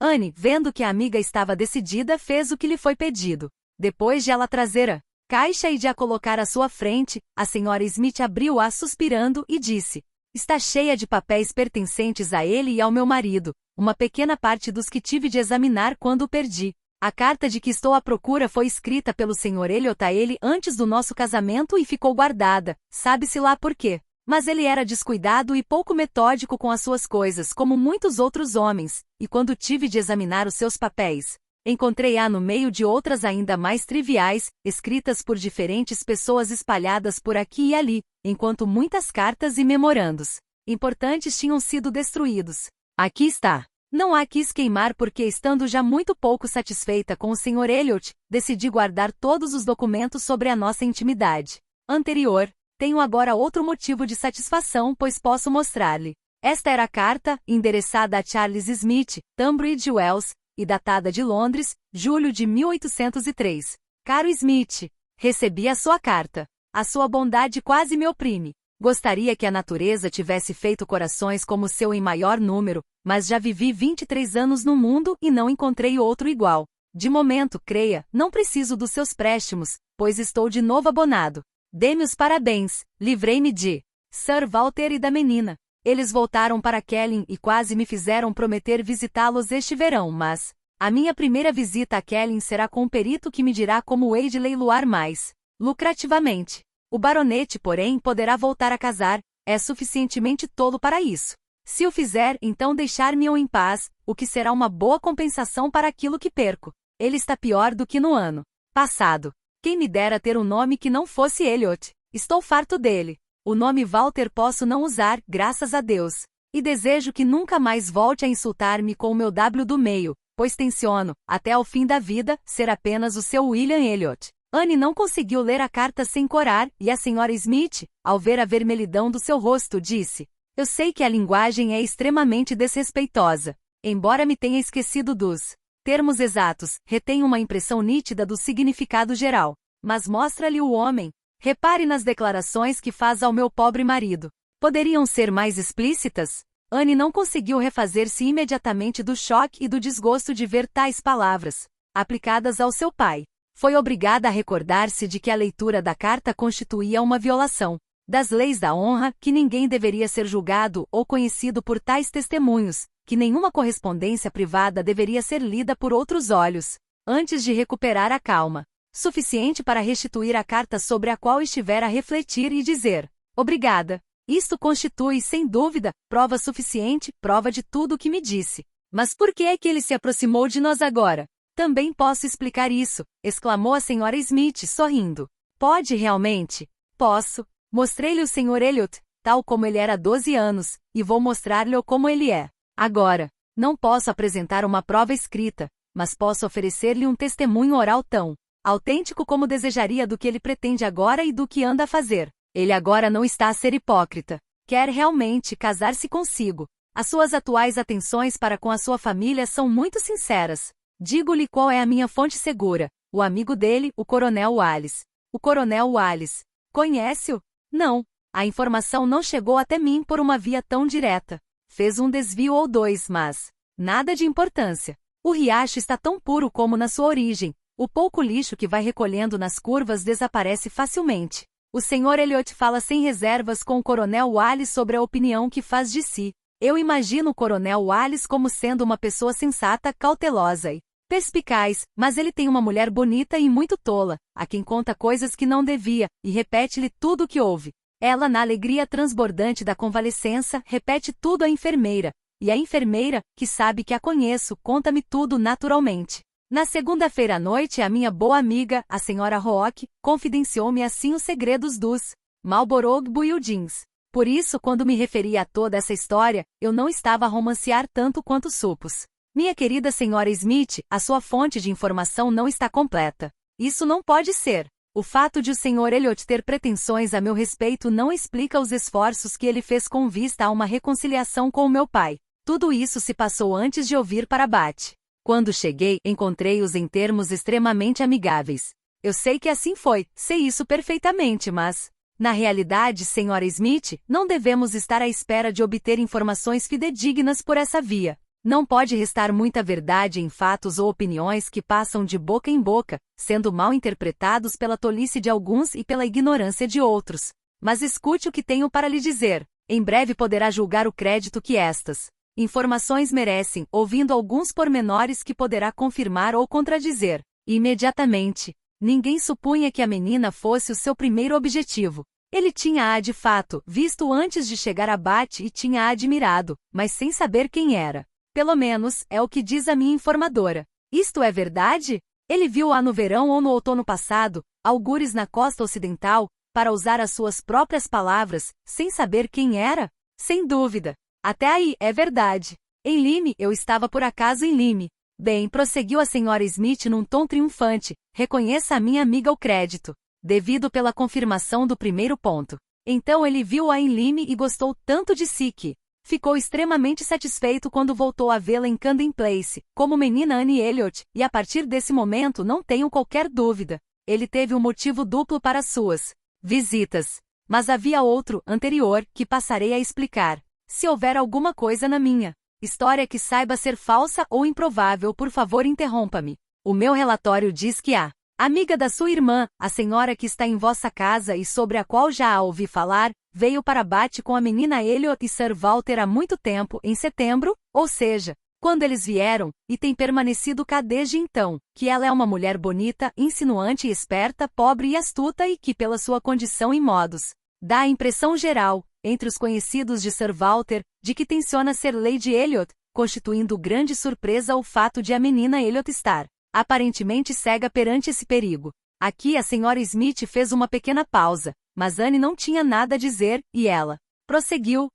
A: Anne, vendo que a amiga estava decidida, fez o que lhe foi pedido. Depois de ela trazer a caixa e de a colocar à sua frente, a Sra. Smith abriu-a suspirando e disse: está cheia de papéis pertencentes a ele e ao meu marido, uma pequena parte dos que tive de examinar quando o perdi. A carta de que estou à procura foi escrita pelo Sr. Elliot a ele antes do nosso casamento e ficou guardada, sabe-se lá por quê. Mas ele era descuidado e pouco metódico com as suas coisas, como muitos outros homens, e quando tive de examinar os seus papéis, encontrei-a no meio de outras ainda mais triviais, escritas por diferentes pessoas espalhadas por aqui e ali, enquanto muitas cartas e memorandos importantes tinham sido destruídos. Aqui está. Não a quis queimar porque, estando já muito pouco satisfeita com o Sr. Elliot, decidi guardar todos os documentos sobre a nossa intimidade anterior. Tenho agora outro motivo de satisfação, pois posso mostrar-lhe. Esta era a carta, endereçada a Charles Smith, Tunbridge Wells, e datada de Londres, julho de 1803. Caro Smith, recebi a sua carta. A sua bondade quase me oprime. Gostaria que a natureza tivesse feito corações como o seu em maior número, mas já vivi 23 anos no mundo e não encontrei outro igual. De momento, creia, não preciso dos seus préstimos, pois estou de novo abonado. Dê-me os parabéns, livrei-me de Sir Walter e da menina. Eles voltaram para Kelling e quase me fizeram prometer visitá-los este verão, mas a minha primeira visita a Kelling será com um perito que me dirá como hei de leiloar mais lucrativamente. O baronete, porém, poderá voltar a casar, é suficientemente tolo para isso. Se o fizer, então deixar-me-o em paz, o que será uma boa compensação para aquilo que perco. Ele está pior do que no ano passado. Quem me dera ter um nome que não fosse Elliot. Estou farto dele. O nome Walter posso não usar, graças a Deus. E desejo que nunca mais volte a insultar-me com o meu W do meio, pois tenciono, até ao fim da vida, ser apenas o seu William Elliot. Anne não conseguiu ler a carta sem corar, e a senhora Smith, ao ver a vermelhidão do seu rosto, disse: Eu sei que a linguagem é extremamente desrespeitosa. Embora me tenha esquecido dos termos exatos, retenho uma impressão nítida do significado geral. Mas mostra-lhe o homem. Repare nas declarações que faz ao meu pobre marido. Poderiam ser mais explícitas? Anne não conseguiu refazer-se imediatamente do choque e do desgosto de ver tais palavras aplicadas ao seu pai. Foi obrigada a recordar-se de que a leitura da carta constituía uma violação das leis da honra, que ninguém deveria ser julgado ou conhecido por tais testemunhos, que nenhuma correspondência privada deveria ser lida por outros olhos, antes de recuperar a calma suficiente para restituir a carta sobre a qual estivera a refletir e dizer: Obrigada. Isto constitui, sem dúvida, prova suficiente, prova de tudo o que me disse. Mas por que é que ele se aproximou de nós agora? Também posso explicar isso, exclamou a senhora Smith, sorrindo. Pode realmente? Posso. Mostrei-lhe o Sr. Elliot, tal como ele era há 12 anos, e vou mostrar-lhe como ele é agora. Não posso apresentar uma prova escrita, mas posso oferecer-lhe um testemunho oral tão autêntico como desejaria do que ele pretende agora e do que anda a fazer. Ele agora não está a ser hipócrita. Quer realmente casar-se consigo. As suas atuais atenções para com a sua família são muito sinceras. Digo-lhe qual é a minha fonte segura. O amigo dele, o Coronel Wallis. O Coronel Wallis. Conhece-o? Não. A informação não chegou até mim por uma via tão direta. Fez um desvio ou dois, mas nada de importância. O riacho está tão puro como na sua origem. O pouco lixo que vai recolhendo nas curvas desaparece facilmente. O Sr. Elliot fala sem reservas com o Coronel Wallis sobre a opinião que faz de si. Eu imagino o Coronel Wallis como sendo uma pessoa sensata, cautelosa e perspicaz, mas ele tem uma mulher bonita e muito tola, a quem conta coisas que não devia, e repete-lhe tudo o que ouve. Ela, na alegria transbordante da convalescença, repete tudo à enfermeira, e a enfermeira, que sabe que a conheço, conta-me tudo naturalmente. Na segunda-feira à noite, a minha boa amiga, a senhora Rook, confidenciou-me assim os segredos dos Marlborough Buildings. Por isso, quando me referi a toda essa história, eu não estava a romancear tanto quanto supus. Minha querida senhora Smith, a sua fonte de informação não está completa. Isso não pode ser. O fato de o Sr. Elliot ter pretensões a meu respeito não explica os esforços que ele fez com vista a uma reconciliação com o meu pai. Tudo isso se passou antes de ouvir para Bath. Quando cheguei, encontrei-os em termos extremamente amigáveis. Eu sei que assim foi, sei isso perfeitamente, mas, na realidade, Sra. Smith, não devemos estar à espera de obter informações fidedignas por essa via. Não pode restar muita verdade em fatos ou opiniões que passam de boca em boca, sendo mal interpretados pela tolice de alguns e pela ignorância de outros. Mas escute o que tenho para lhe dizer. Em breve poderá julgar o crédito que estas informações merecem, ouvindo alguns pormenores que poderá confirmar ou contradizer. Imediatamente. Ninguém supunha que a menina fosse o seu primeiro objetivo. Ele tinha-a de fato visto antes de chegar a Bath e tinha-a admirado, mas sem saber quem era. Pelo menos, é o que diz a minha informadora. Isto é verdade? Ele viu-a no verão ou no outono passado, algures na costa ocidental, para usar as suas próprias palavras, sem saber quem era? Sem dúvida. Até aí, é verdade. Em Lyme, eu estava por acaso em Lyme. Bem, prosseguiu a senhora Smith num tom triunfante, reconheça a minha amiga o crédito. devido pela confirmação do primeiro ponto. Então ele viu-a em Lyme e gostou tanto de si que ficou extremamente satisfeito quando voltou a vê-la em Camden Place, como menina Anne Elliot, e a partir desse momento não tenho qualquer dúvida. Ele teve um motivo duplo para suas visitas. Mas havia outro, anterior, que passarei a explicar. Se houver alguma coisa na minha história que saiba ser falsa ou improvável, por favor interrompa-me. O meu relatório diz que a amiga da sua irmã, a senhora que está em vossa casa e sobre a qual já a ouvi falar, veio para Bath com a menina Elliot e Sir Walter há muito tempo, em setembro, ou seja, quando eles vieram, e tem permanecido cá desde então, que ela é uma mulher bonita, insinuante e esperta, pobre e astuta e que, pela sua condição e modos, dá a impressão geral, entre os conhecidos de Sir Walter, de que tenciona ser Lady Elliot, constituindo grande surpresa o fato de a menina Elliot estar aparentemente cega perante esse perigo. Aqui a senhora Smith fez uma pequena pausa, mas Anne não tinha nada a dizer, e ela prosseguiu.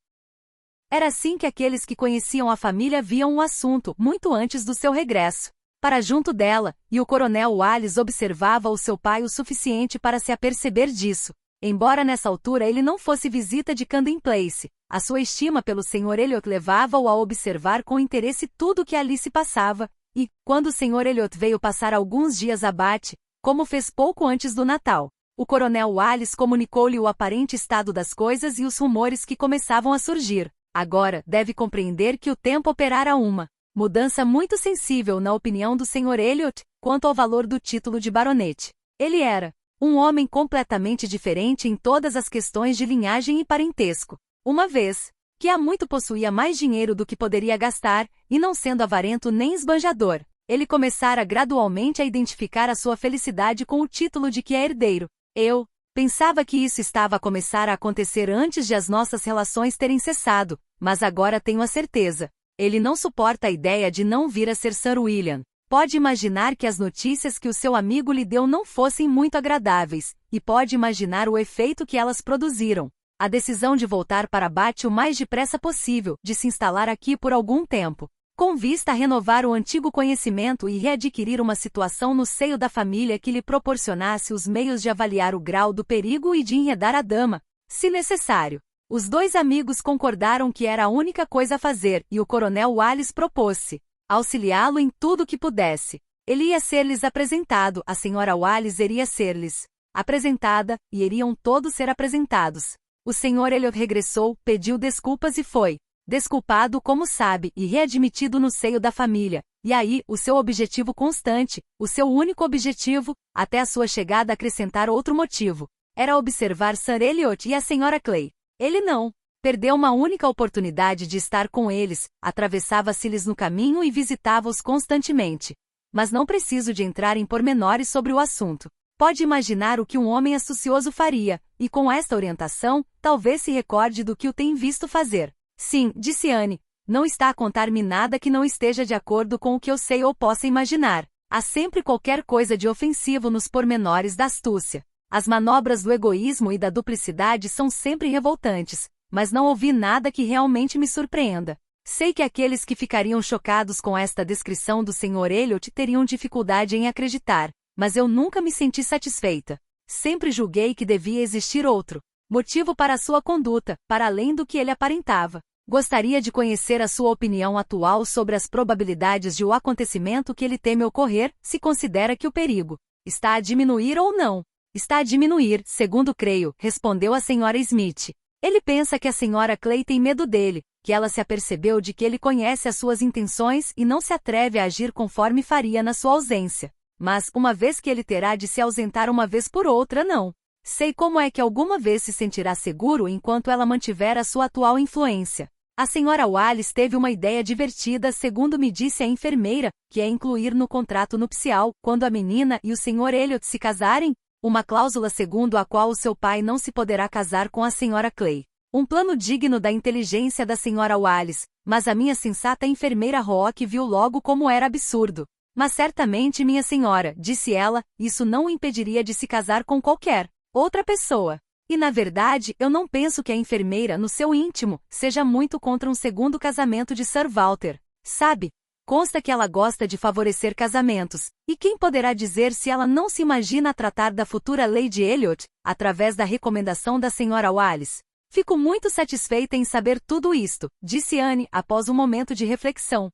A: Era assim que aqueles que conheciam a família viam o assunto, muito antes do seu regresso para junto dela, e o coronel Wallace observava o seu pai o suficiente para se aperceber disso. Embora nessa altura ele não fosse visita de Camden Place, a sua estima pelo Sr. Elliot levava-o a observar com interesse tudo o que ali se passava, e, quando o Sr. Elliot veio passar alguns dias a Bath, como fez pouco antes do Natal, o coronel Wallace comunicou-lhe o aparente estado das coisas e os rumores que começavam a surgir. Agora, deve compreender que o tempo operara uma mudança muito sensível na opinião do Sr. Elliot, quanto ao valor do título de baronete. Ele era um homem completamente diferente em todas as questões de linhagem e parentesco. Uma vez que há muito possuía mais dinheiro do que poderia gastar, e não sendo avarento nem esbanjador, ele começara gradualmente a identificar a sua felicidade com o título de que é herdeiro. Eu pensava que isso estava a começar a acontecer antes de as nossas relações terem cessado, mas agora tenho a certeza. Ele não suporta a ideia de não vir a ser Sir William. Pode imaginar que as notícias que o seu amigo lhe deu não fossem muito agradáveis, e pode imaginar o efeito que elas produziram. A decisão de voltar para Bath o mais depressa possível, de se instalar aqui por algum tempo, com vista a renovar o antigo conhecimento e readquirir uma situação no seio da família que lhe proporcionasse os meios de avaliar o grau do perigo e de enredar a dama, se necessário. Os dois amigos concordaram que era a única coisa a fazer, e o coronel Wallace propôs-se auxiliá-lo em tudo o que pudesse. Ele ia ser-lhes apresentado, a senhora Wallace iria ser-lhes apresentada, e iriam todos ser apresentados. O Sr. Elliot regressou, pediu desculpas e foi desculpado como sabe e readmitido no seio da família. E aí, o seu objetivo constante, o seu único objetivo, até a sua chegada acrescentar outro motivo, era observar Sir Elliot e a Sra. Clay. Ele não perdeu uma única oportunidade de estar com eles, atravessava-se-lhes no caminho e visitava-os constantemente. Mas não preciso de entrar em pormenores sobre o assunto. Pode imaginar o que um homem astucioso faria, e com esta orientação, talvez se recorde do que o tem visto fazer. Sim, disse Anne, não está a contar-me nada que não esteja de acordo com o que eu sei ou possa imaginar. Há sempre qualquer coisa de ofensivo nos pormenores da astúcia. As manobras do egoísmo e da duplicidade são sempre revoltantes, mas não ouvi nada que realmente me surpreenda. Sei que aqueles que ficariam chocados com esta descrição do Sr. Elliot teriam dificuldade em acreditar, mas eu nunca me senti satisfeita. Sempre julguei que devia existir outro motivo para a sua conduta, para além do que ele aparentava. Gostaria de conhecer a sua opinião atual sobre as probabilidades de o acontecimento que ele teme ocorrer, se considera que o perigo está a diminuir ou não. Está a diminuir, segundo creio, respondeu a Sra. Smith. Ele pensa que a Sra. Clay tem medo dele, que ela se apercebeu de que ele conhece as suas intenções e não se atreve a agir conforme faria na sua ausência. Mas, uma vez que ele terá de se ausentar uma vez por outra, não sei como é que alguma vez se sentirá seguro enquanto ela mantiver a sua atual influência. A Sra. Wallace teve uma ideia divertida, segundo me disse a enfermeira, que é incluir no contrato nupcial, quando a menina e o Sr. Elliot se casarem, uma cláusula segundo a qual o seu pai não se poderá casar com a Sra. Clay. Um plano digno da inteligência da Sra. Wallace, mas a minha sensata enfermeira Roque viu logo como era absurdo. Mas certamente, minha senhora, disse ela, isso não o impediria de se casar com qualquer outra pessoa. E na verdade, eu não penso que a enfermeira, no seu íntimo, seja muito contra um segundo casamento de Sir Walter. Sabe? Consta que ela gosta de favorecer casamentos, e quem poderá dizer se ela não se imagina tratar da futura Lady Elliot, através da recomendação da Sra. Wallis? Fico muito satisfeita em saber tudo isto, disse Anne após um momento de reflexão.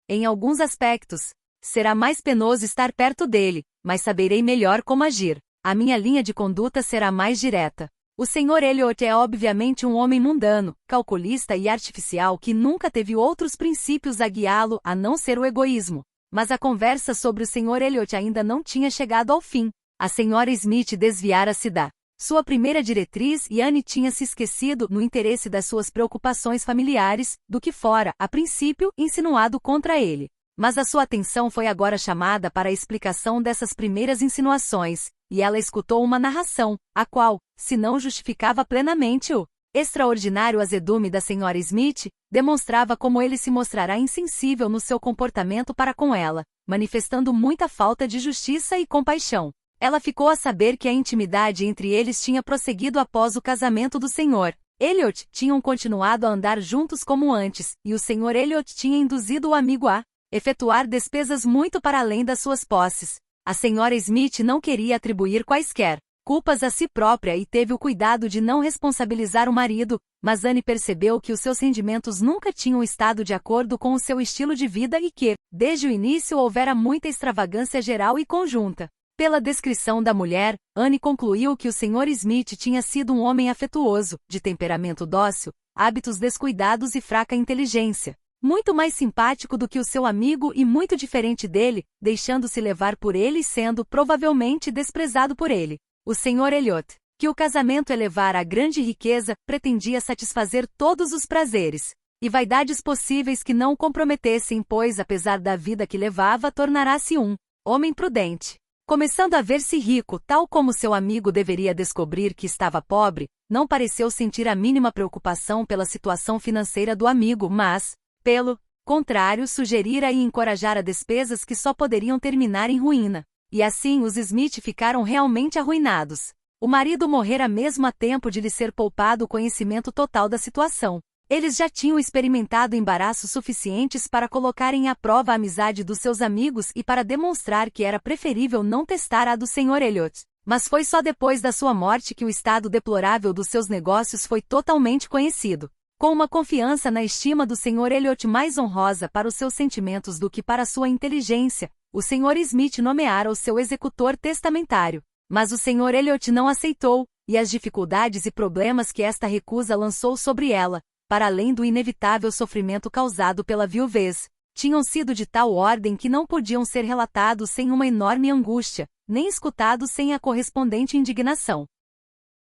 A: Em alguns aspectos, será mais penoso estar perto dele, mas saberei melhor como agir. A minha linha de conduta será mais direta. O Sr. Elliot é obviamente um homem mundano, calculista e artificial que nunca teve outros princípios a guiá-lo a não ser o egoísmo. Mas a conversa sobre o Sr. Elliot ainda não tinha chegado ao fim. A Sra. Smith desviara-se da sua primeira diretriz e Anne tinha se esquecido, no interesse das suas preocupações familiares, do que fora, a princípio, insinuado contra ele. Mas a sua atenção foi agora chamada para a explicação dessas primeiras insinuações, e ela escutou uma narração, a qual, se não justificava plenamente o extraordinário azedume da Sra. Smith, demonstrava como ele se mostrará insensível no seu comportamento para com ela, manifestando muita falta de justiça e compaixão. Ela ficou a saber que a intimidade entre eles tinha prosseguido após o casamento do Sr. Elliot, tinham continuado a andar juntos como antes, e o Sr. Elliot tinha induzido o amigo a efetuar despesas muito para além das suas posses. A Sra. Smith não queria atribuir quaisquer culpas a si própria e teve o cuidado de não responsabilizar o marido, mas Anne percebeu que os seus rendimentos nunca tinham estado de acordo com o seu estilo de vida e que, desde o início, houvera muita extravagância geral e conjunta. Pela descrição da mulher, Anne concluiu que o Sr. Smith tinha sido um homem afetuoso, de temperamento dócil, hábitos descuidados e fraca inteligência. Muito mais simpático do que o seu amigo e muito diferente dele, deixando-se levar por ele e sendo, provavelmente, desprezado por ele. O Sr. Elliot, que o casamento elevara a grande riqueza, pretendia satisfazer todos os prazeres e vaidades possíveis que não o comprometessem, pois, apesar da vida que levava, tornará-se um homem prudente. Começando a ver-se rico, tal como seu amigo deveria descobrir que estava pobre, não pareceu sentir a mínima preocupação pela situação financeira do amigo, mas, pelo contrário, sugerira e encorajara despesas que só poderiam terminar em ruína. E assim os Smith ficaram realmente arruinados. O marido morrera mesmo a tempo de lhe ser poupado o conhecimento total da situação. Eles já tinham experimentado embaraços suficientes para colocarem à prova a amizade dos seus amigos e para demonstrar que era preferível não testar a do Sr. Elliot. Mas foi só depois da sua morte que o estado deplorável dos seus negócios foi totalmente conhecido. Com uma confiança na estima do Sr. Elliot mais honrosa para os seus sentimentos do que para sua inteligência, o Sr. Smith nomeara o seu executor testamentário. Mas o Sr. Elliot não aceitou, e as dificuldades e problemas que esta recusa lançou sobre ela, para além do inevitável sofrimento causado pela viuvez, tinham sido de tal ordem que não podiam ser relatados sem uma enorme angústia, nem escutados sem a correspondente indignação.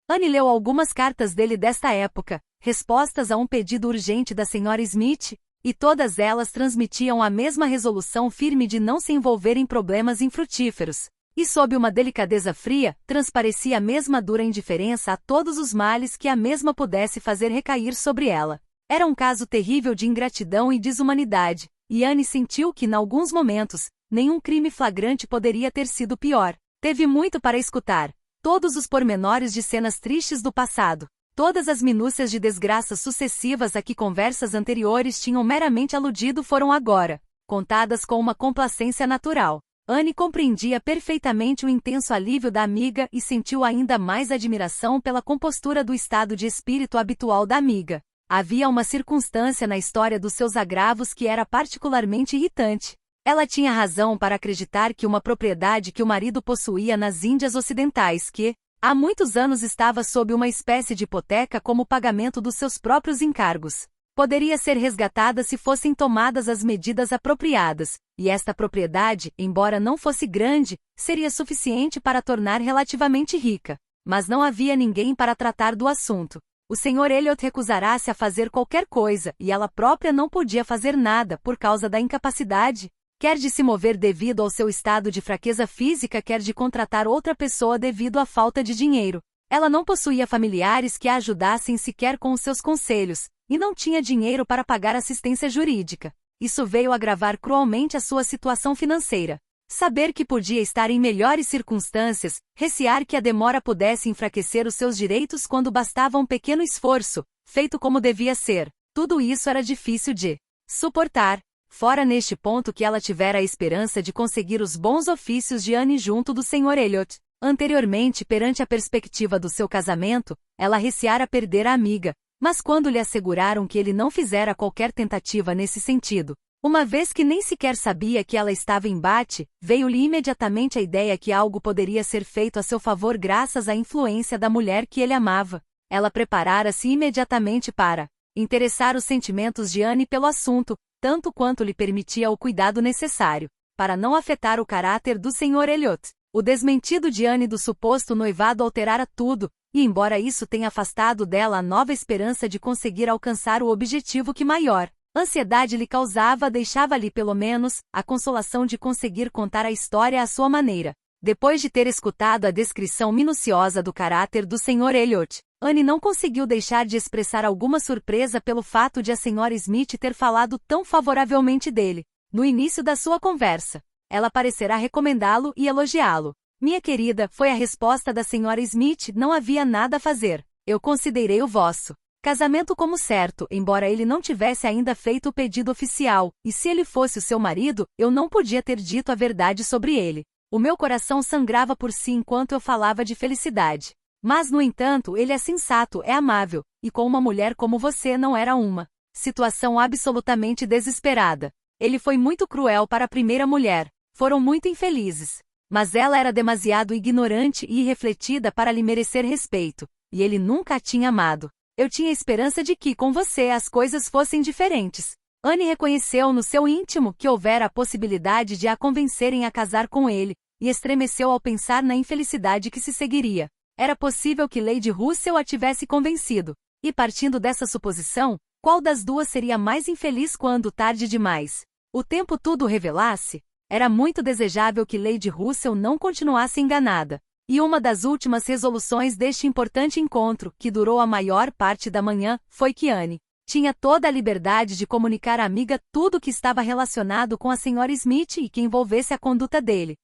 A: Anne leu algumas cartas dele desta época, respostas a um pedido urgente da Sra. Smith, e todas elas transmitiam a mesma resolução firme de não se envolver em problemas infrutíferos. E sob uma delicadeza fria, transparecia a mesma dura indiferença a todos os males que a mesma pudesse fazer recair sobre ela. Era um caso terrível de ingratidão e desumanidade, e Anne sentiu que, em alguns momentos, nenhum crime flagrante poderia ter sido pior. Teve muito para escutar. Todos os pormenores de cenas tristes do passado, todas as minúcias de desgraças sucessivas a que conversas anteriores tinham meramente aludido foram agora contadas com uma complacência natural. Anne compreendia perfeitamente o intenso alívio da amiga e sentiu ainda mais admiração pela compostura do estado de espírito habitual da amiga. Havia uma circunstância na história dos seus agravos que era particularmente irritante. Ela tinha razão para acreditar que uma propriedade que o marido possuía nas Índias Ocidentais que, há muitos anos estava sob uma espécie de hipoteca como pagamento dos seus próprios encargos, poderia ser resgatada se fossem tomadas as medidas apropriadas, e esta propriedade, embora não fosse grande, seria suficiente para tornar relativamente rica. Mas não havia ninguém para tratar do assunto. O Sr. Elliot recusara-se a fazer qualquer coisa, e ela própria não podia fazer nada por causa da incapacidade, quer de se mover devido ao seu estado de fraqueza física, quer de contratar outra pessoa devido à falta de dinheiro. Ela não possuía familiares que a ajudassem sequer com os seus conselhos, e não tinha dinheiro para pagar assistência jurídica. Isso veio agravar cruelmente a sua situação financeira. Saber que podia estar em melhores circunstâncias, recear que a demora pudesse enfraquecer os seus direitos quando bastava um pequeno esforço, feito como devia ser, tudo isso era difícil de suportar. Fora neste ponto que ela tivera a esperança de conseguir os bons ofícios de Anne junto do Sr. Elliot. Anteriormente, perante a perspectiva do seu casamento, ela receara perder a amiga, mas quando lhe asseguraram que ele não fizera qualquer tentativa nesse sentido, uma vez que nem sequer sabia que ela estava em Bath, veio-lhe imediatamente a ideia que algo poderia ser feito a seu favor graças à influência da mulher que ele amava. Ela preparara-se imediatamente para interessar os sentimentos de Anne pelo assunto, tanto quanto lhe permitia o cuidado necessário, para não afetar o caráter do Sr. Elliot. O desmentido de Anne do suposto noivado alterara tudo, e embora isso tenha afastado dela a nova esperança de conseguir alcançar o objetivo que maior ansiedade lhe causava, deixava-lhe pelo menos a consolação de conseguir contar a história à sua maneira. Depois de ter escutado a descrição minuciosa do caráter do Sr. Elliot, Anne não conseguiu deixar de expressar alguma surpresa pelo fato de a Sra. Smith ter falado tão favoravelmente dele. No início da sua conversa, ela parecerá recomendá-lo e elogiá-lo. Minha querida, foi a resposta da Sra. Smith, não havia nada a fazer. Eu considerei o vosso casamento como certo, embora ele não tivesse ainda feito o pedido oficial, e se ele fosse o seu marido, eu não podia ter dito a verdade sobre ele. O meu coração sangrava por si enquanto eu falava de felicidade. Mas, no entanto, ele é sensato, é amável, e com uma mulher como você não era uma situação absolutamente desesperada. Ele foi muito cruel para a primeira mulher. Foram muito infelizes. Mas ela era demasiado ignorante e irrefletida para lhe merecer respeito, e ele nunca a tinha amado. Eu tinha esperança de que, com você, as coisas fossem diferentes. Anne reconheceu no seu íntimo que houvera a possibilidade de a convencerem a casar com ele, e estremeceu ao pensar na infelicidade que se seguiria. Era possível que Lady Russell a tivesse convencido. E partindo dessa suposição, qual das duas seria mais infeliz quando tarde demais o tempo tudo revelasse? Era muito desejável que Lady Russell não continuasse enganada. E uma das últimas resoluções deste importante encontro, que durou a maior parte da manhã, foi que Anne tinha toda a liberdade de comunicar à amiga tudo o que estava relacionado com a Sra. Smith e que envolvesse a conduta dele.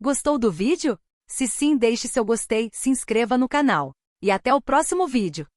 A: Gostou do vídeo? Se sim, deixe seu gostei, se inscreva no canal. E até o próximo vídeo.